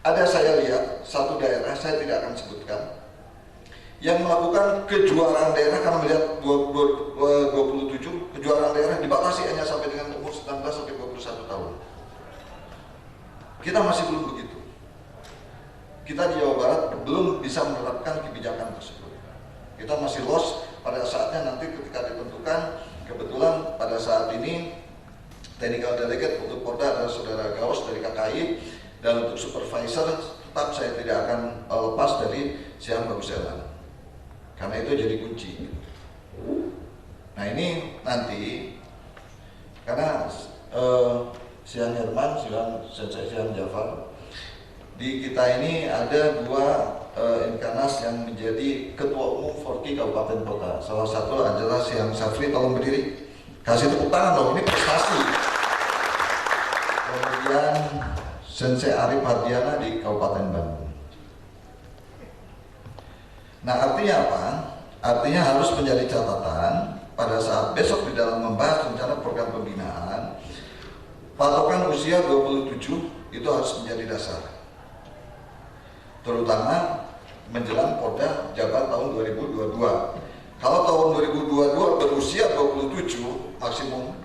S6: Ada saya lihat satu daerah, saya tidak akan sebutkan, yang melakukan kejuaraan daerah karena melihat 27 kejuaraan daerah dibatasi hanya sampai dengan umur 19 sampai 21 tahun. Kita masih belum begitu. Kita di Jawa Barat belum bisa menerapkan kebijakan tersebut. Kita masih lost pada saatnya nanti ketika ditentukan. Kebetulan pada saat ini technical delegate untuk Porda adalah saudara Gaus dari KKI, dan untuk supervisor tetap saya tidak akan lepas dari Siang Bagus Elan, karena itu jadi kunci. Nah, ini nanti karena Siang Herman, Siang Jafar, di kita ini ada 2 Inkanas yang menjadi ketua umum Forki Kabupaten Kota. Salah satu adalah Siang Safri, tolong berdiri, kasih tepuk tangan dong, ini prestasi. Kemudian Sensei Arif Hardiana di Kabupaten Bandung. Nah, artinya apa? Artinya harus menjadi catatan pada saat besok di dalam membahas rencana program pembinaan, patokan usia 27 itu harus menjadi dasar, terutama menjelang Porda Jabar tahun 2022. Kalau tahun 2022 berusia 27 maksimum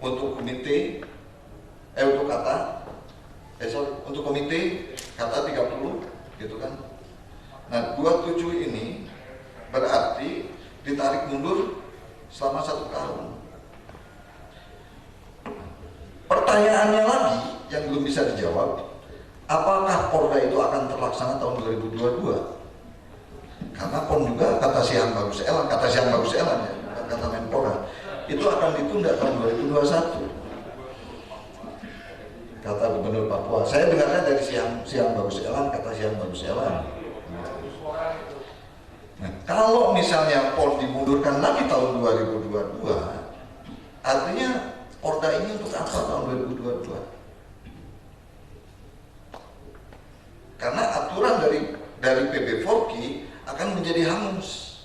S6: untuk komite, untuk komite kata 30 gitu kan. Nah, 27 ini berarti ditarik mundur selama 1 tahun. Pertanyaannya lagi yang belum bisa dijawab, apakah Porda itu akan terlaksana tahun 2022? Karena PON juga kata Siang Bagus Elan ya, kata Menpora, itu akan ditunda tahun 2021. Kata Gubernur Papua, saya dengarnya dari Siang Bagus Elan, kata Siang Bagus Elan. Nah, kalau misalnya PON dimundurkan lagi tahun 2022, artinya Porda ini untuk apa tahun 2022? Karena aturan dari PP4K akan menjadi hangus.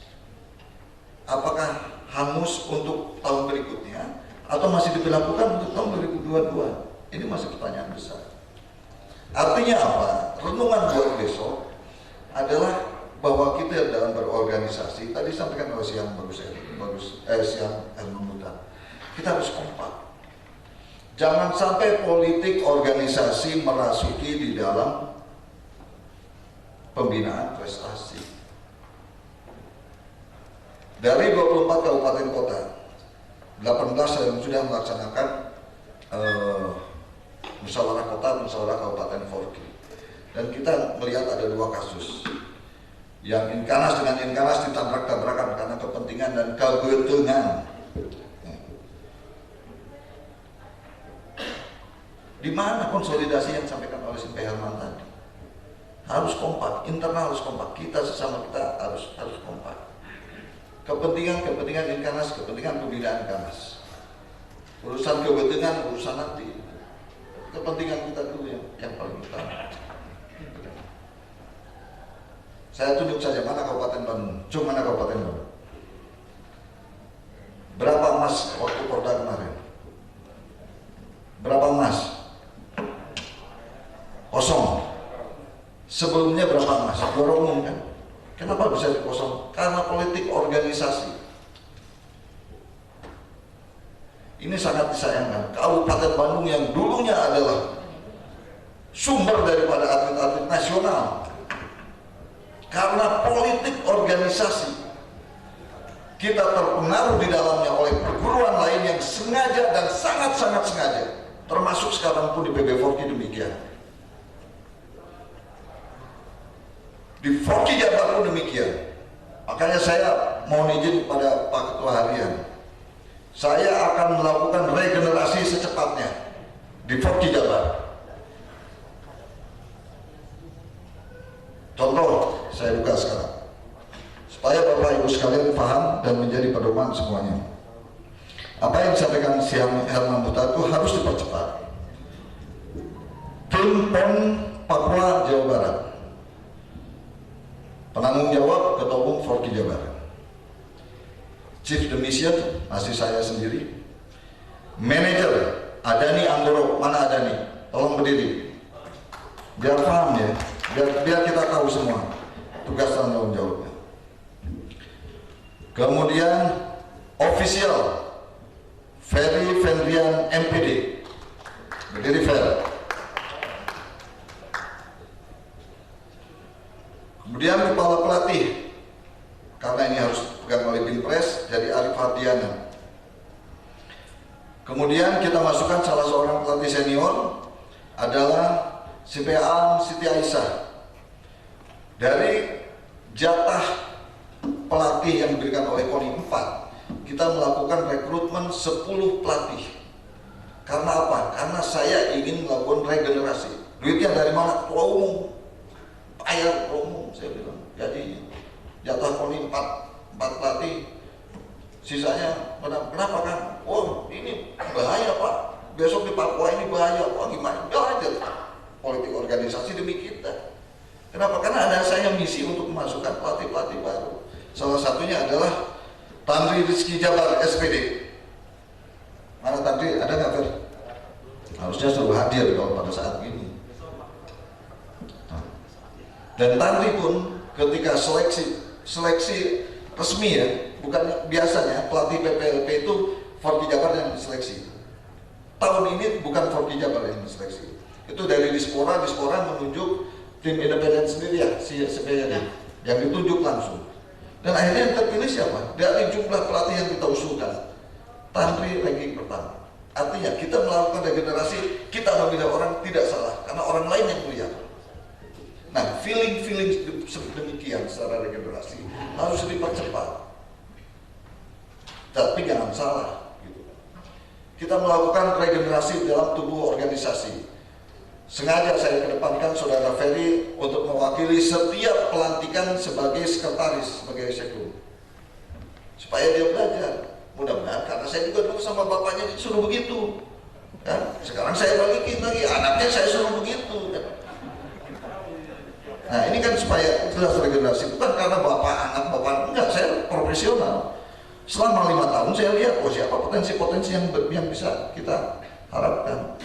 S6: Apakah hangus untuk tahun berikutnya atau masih diberlakukan untuk tahun 2022? Ini masih pertanyaan besar. Artinya apa? Renungan buat besok adalah bahwa kita dalam berorganisasi, tadi sampaikan oleh Siang Siang Herman Huta, kita harus kompak. Jangan sampai politik organisasi merasuki di dalam pembinaan prestasi. Dari 24 kabupaten kota, 18 yang sudah melaksanakan musyawarah kota, musyawarah kabupaten Forki. Dan kita melihat ada 2 kasus. Yang Inkanas dengan Inkanas ditabrak-tabrakan karena kepentingan dan kebetulan. Di mana konsolidasi yang disampaikan oleh si Herman tadi? Harus kompak, internal harus kompak, kita sesama kita harus kompak. kepentingan Inkanas, kepentingan pembinaan Inkanas. Urusan kepentingan urusan nanti. Kepentingan kita dulu yang paling utama. Saya tunjuk saja mana Kabupaten Bandung, cuma mana Kabupaten Bandung. Berapa emas waktu Porda kemarin? Berapa emas? Kosong. Sebelumnya berapa emas? Juara umum kan? Kenapa bisa dikosong? Karena politik organisasi. Ini sangat disayangkan. Kabupaten Bandung yang dulunya adalah sumber daripada atlet-atlet nasional, karena politik organisasi kita terpengaruh di dalamnya oleh perguruan lain yang sengaja dan sangat-sangat sengaja, termasuk sekarang pun di PB Forky demikian, di Forky Jabar pun demikian. Makanya saya mohon izin pada Pak Ketua Harian, saya akan melakukan regenerasi secepatnya di Forky Jabar. Contoh saya buka sekarang, supaya Bapak Ibu sekalian paham dan menjadi pedoman semuanya. Apa yang disampaikan si Herman Muhtar itu harus dipercepat. Tim PON Papua Jawa Barat, penanggung jawab Ketua Umum Forky Jabar. Chief the Mission masih saya sendiri. Manager Adani Anggoro, mana Adani? Tolong berdiri. Biar paham ya, biar kita tahu semua tugas dan tanggung jawabnya. Kemudian official Ferry Fendrian MPD, berdiri Fer. Kemudian kepala pelatih, karena ini harus dipegang oleh Binpres, jadi Arif Hardiana. Kemudian kita masukkan salah seorang pelatih senior adalah CPA Siti Aisyah. Dari jatah pelatih yang diberikan oleh KONI 4, kita melakukan rekrutmen 10 pelatih. Karena apa? Karena saya ingin melakukan regenerasi. Duitnya dari mana? Ketua umum. Bayar ketua umum, saya bilang. Jadi jatah KONI 4 pelatih, sisanya kenapa kan? Oh ini bahaya Pak, besok di Papua ini bahaya. Wah gimana? Ya aja. Politik organisasi demi kita. Kenapa? Karena ada saya misi untuk memasukkan pelatih-pelatih baru. Salah satunya adalah Tandri Rizky Jabar SPD. Mana Tandri? Ada nggak Fer? Harusnya suruh hadir kalau pada saat ini. Dan Tandri pun ketika seleksi resmi ya, bukan biasanya pelatih PPLP itu Forky Jabar yang diseleksi. Tahun ini bukan Forky Jabar yang diseleksi. Itu dari Dispora menunjuk tim independen sendiri ya, si SPYD, yang ditunjuk langsung. Dan akhirnya yang terpilih siapa? Dari jumlah pelatih yang kita usulkan, Tandri ranking pertama. Artinya kita melakukan regenerasi, kita memilih orang tidak salah, karena orang lain yang melihat. Nah, feeling demikian secara regenerasi harus dipercepat. Tapi jangan salah. Gitu. Kita melakukan regenerasi dalam tubuh organisasi. Sengaja saya kedepankan Saudara Ferry untuk mewakili setiap pelantikan sebagai sekretaris, sebagai sekun, supaya dia belajar. Mudah-mudahan, karena saya juga dulu sama bapaknya disuruh begitu kan? Sekarang saya balikin lagi, anaknya saya suruh begitu kan? Nah ini kan supaya jelas regenerasi, bukan karena bapak anak bapak, enggak, saya profesional. Selama 5 tahun saya lihat, oh siapa potensi-potensi yang bisa kita harapkan.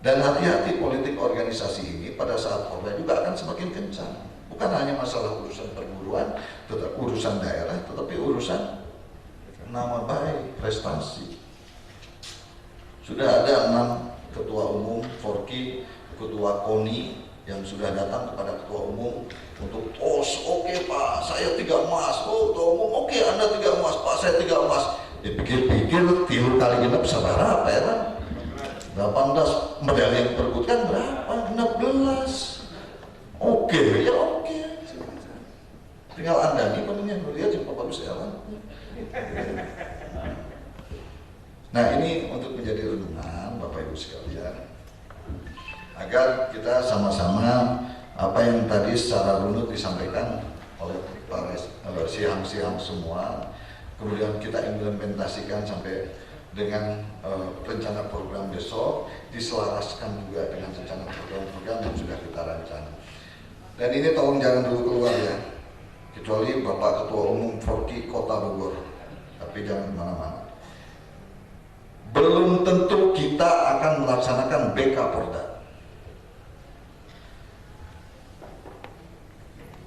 S6: Dan hati-hati politik organisasi ini pada saat Porda juga akan semakin kencang. Bukan hanya masalah urusan perguruan, tetapi urusan daerah, tetapi urusan nama baik, prestasi. Sudah ada 6 ketua umum Forky, ketua KONI yang sudah datang kepada ketua umum untuk oke Pak, saya 3 emas. Oh ketua umum, oke Anda 3 emas, Pak saya 3 emas. Dipikir-pikir, tilu kali genap sabar apa ya kan? 18 medali yang diperbutkan berapa? 16. Oke, ya oke. Tinggal Anda nih penuhnya melihat yang bagus ya kan? Nah ini untuk menjadi renungan Bapak Ibu sekalian, agar kita sama-sama apa yang tadi secara runut disampaikan oleh oleh para siham-siham semua. Kemudian kita implementasikan sampai dengan rencana program besok, diselaraskan juga dengan rencana program-program yang sudah kita rancang. Dan ini tolong jangan dulu keluar ya, kecuali Bapak Ketua Umum Forki Kota Bogor, tapi jangan kemana-mana. Belum tentu kita akan melaksanakan BK Porda.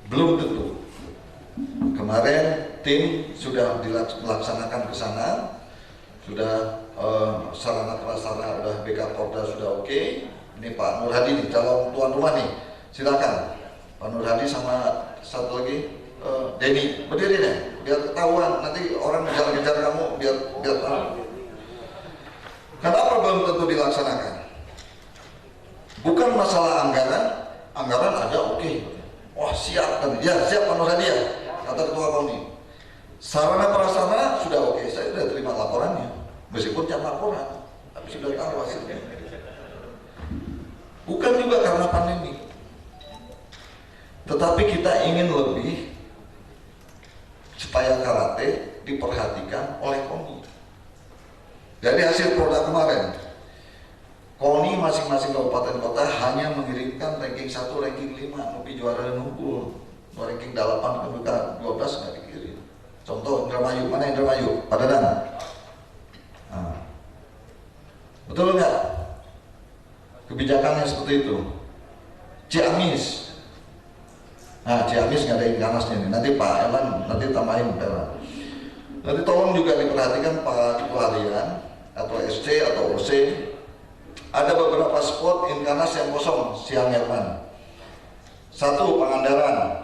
S6: Belum tentu. Kemarin tim sudah melaksanakan ke sana, sudah sarana prasarana udah BK Porda sudah oke. Ini Pak Nur Hadi nih, calon tuan rumah nih, silakan Pak Nur Hadi sama satu lagi Denny, berdiri deh, biar ketahuan nanti orang ngejar-ngejar kamu, biar tahu. Kenapa belum tentu dilaksanakan? Bukan masalah anggaran ada oke. Wah siap kan? Ya siap Pak Nur Hadi ya, kata Ketua KONI. Sarana prasarana sudah oke, saya sudah terima laporannya, meskipun jam laporan, tapi sudah tahu hasilnya. Bukan juga karena pandemi, tetapi kita ingin lebih supaya karate diperhatikan oleh KONI. Dari hasil produk kemarin, KONI masing-masing kabupaten kota hanya mengirimkan ranking 1, ranking 5, lebih juara dan unggul. Ranking 8 ke 12 nggak dikirim. Contoh Indramayu, mana Indramayu? Pak Dadang. Nah, betul nggak? Kebijakannya seperti itu. Ciamis. Nah, Ciamis nggak ada Inkanasnya nih. Nanti Pak Elan nanti tambahin Pak Elan. Nanti tolong juga diperhatikan Pak Ketua Harian atau SC atau OC. Ada beberapa spot Inkanas yang kosong siang Herman. 1 Pangandaran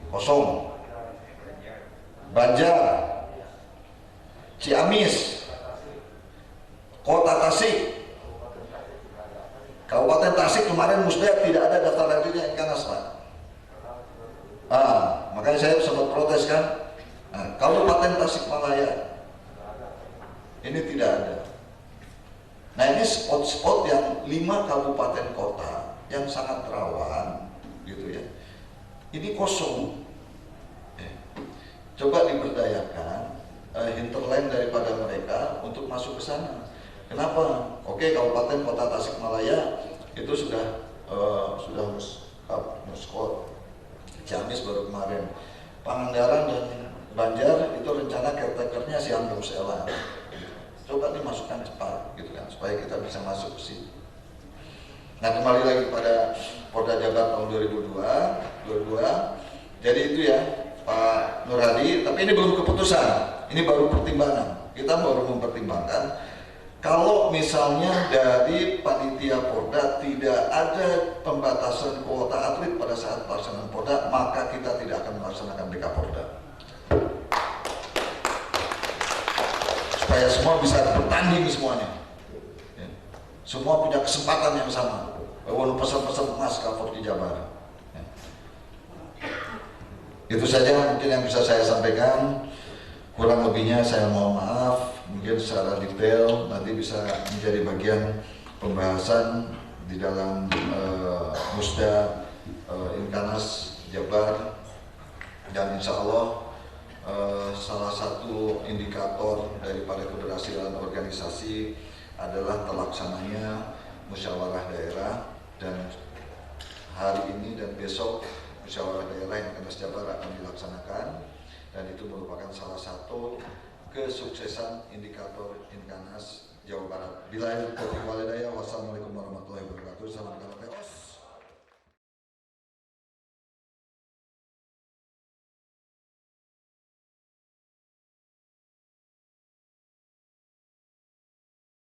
S6: kosong, Banjar, Ciamis, Kota Tasik, Kabupaten Tasik kemarin Musda tidak ada daftar hadirnya Inkanas Pak. Makanya saya sempat protes kan. Kabupaten Tasikmalaya ini tidak ada. Nah ini spot-spot yang 5 kabupaten kota yang sangat rawan gitu ya. Ini kosong. Coba diberdayakan hinterland daripada mereka untuk masuk ke sana. Kenapa? Oke, Kabupaten Kota Tasikmalaya itu sudah skor. Ciamis baru kemarin. Pangandaran dan Banjar itu rencana caretakernya si Anggam Sela. Coba dimasukkan cepat gitu kan, supaya kita bisa masuk ke sini. Nah kembali lagi kepada Porda Jabar tahun 2022. Jadi itu ya Pak Nur Hadi, tapi ini belum keputusan, ini baru pertimbangan. Kita baru mempertimbangkan kalau misalnya dari panitia Porda tidak ada pembatasan kuota atlet pada saat pelaksanaan Porda, maka kita tidak akan melaksanakan BK Porda. Supaya semua bisa bertanding semuanya. Ya. Semua punya kesempatan yang sama. Walaupun pesan-pesan emas cover di Jabar. Ya. Itu saja mungkin yang bisa saya sampaikan. Kurang lebihnya saya mohon maaf. Mungkin secara detail nanti bisa menjadi bagian pembahasan di dalam Musda Inkanas Jabar, dan insya Allah salah satu indikator daripada keberhasilan organisasi adalah terlaksananya musyawarah daerah, dan hari ini dan besok musyawarah daerah Inkanas Jabar akan dilaksanakan, dan itu merupakan salah satu kesuksesan indikator Inkanas Jawa Barat. Billahi taufiq wal hidayah. Wassalamualaikum warahmatullahi wabarakatuh.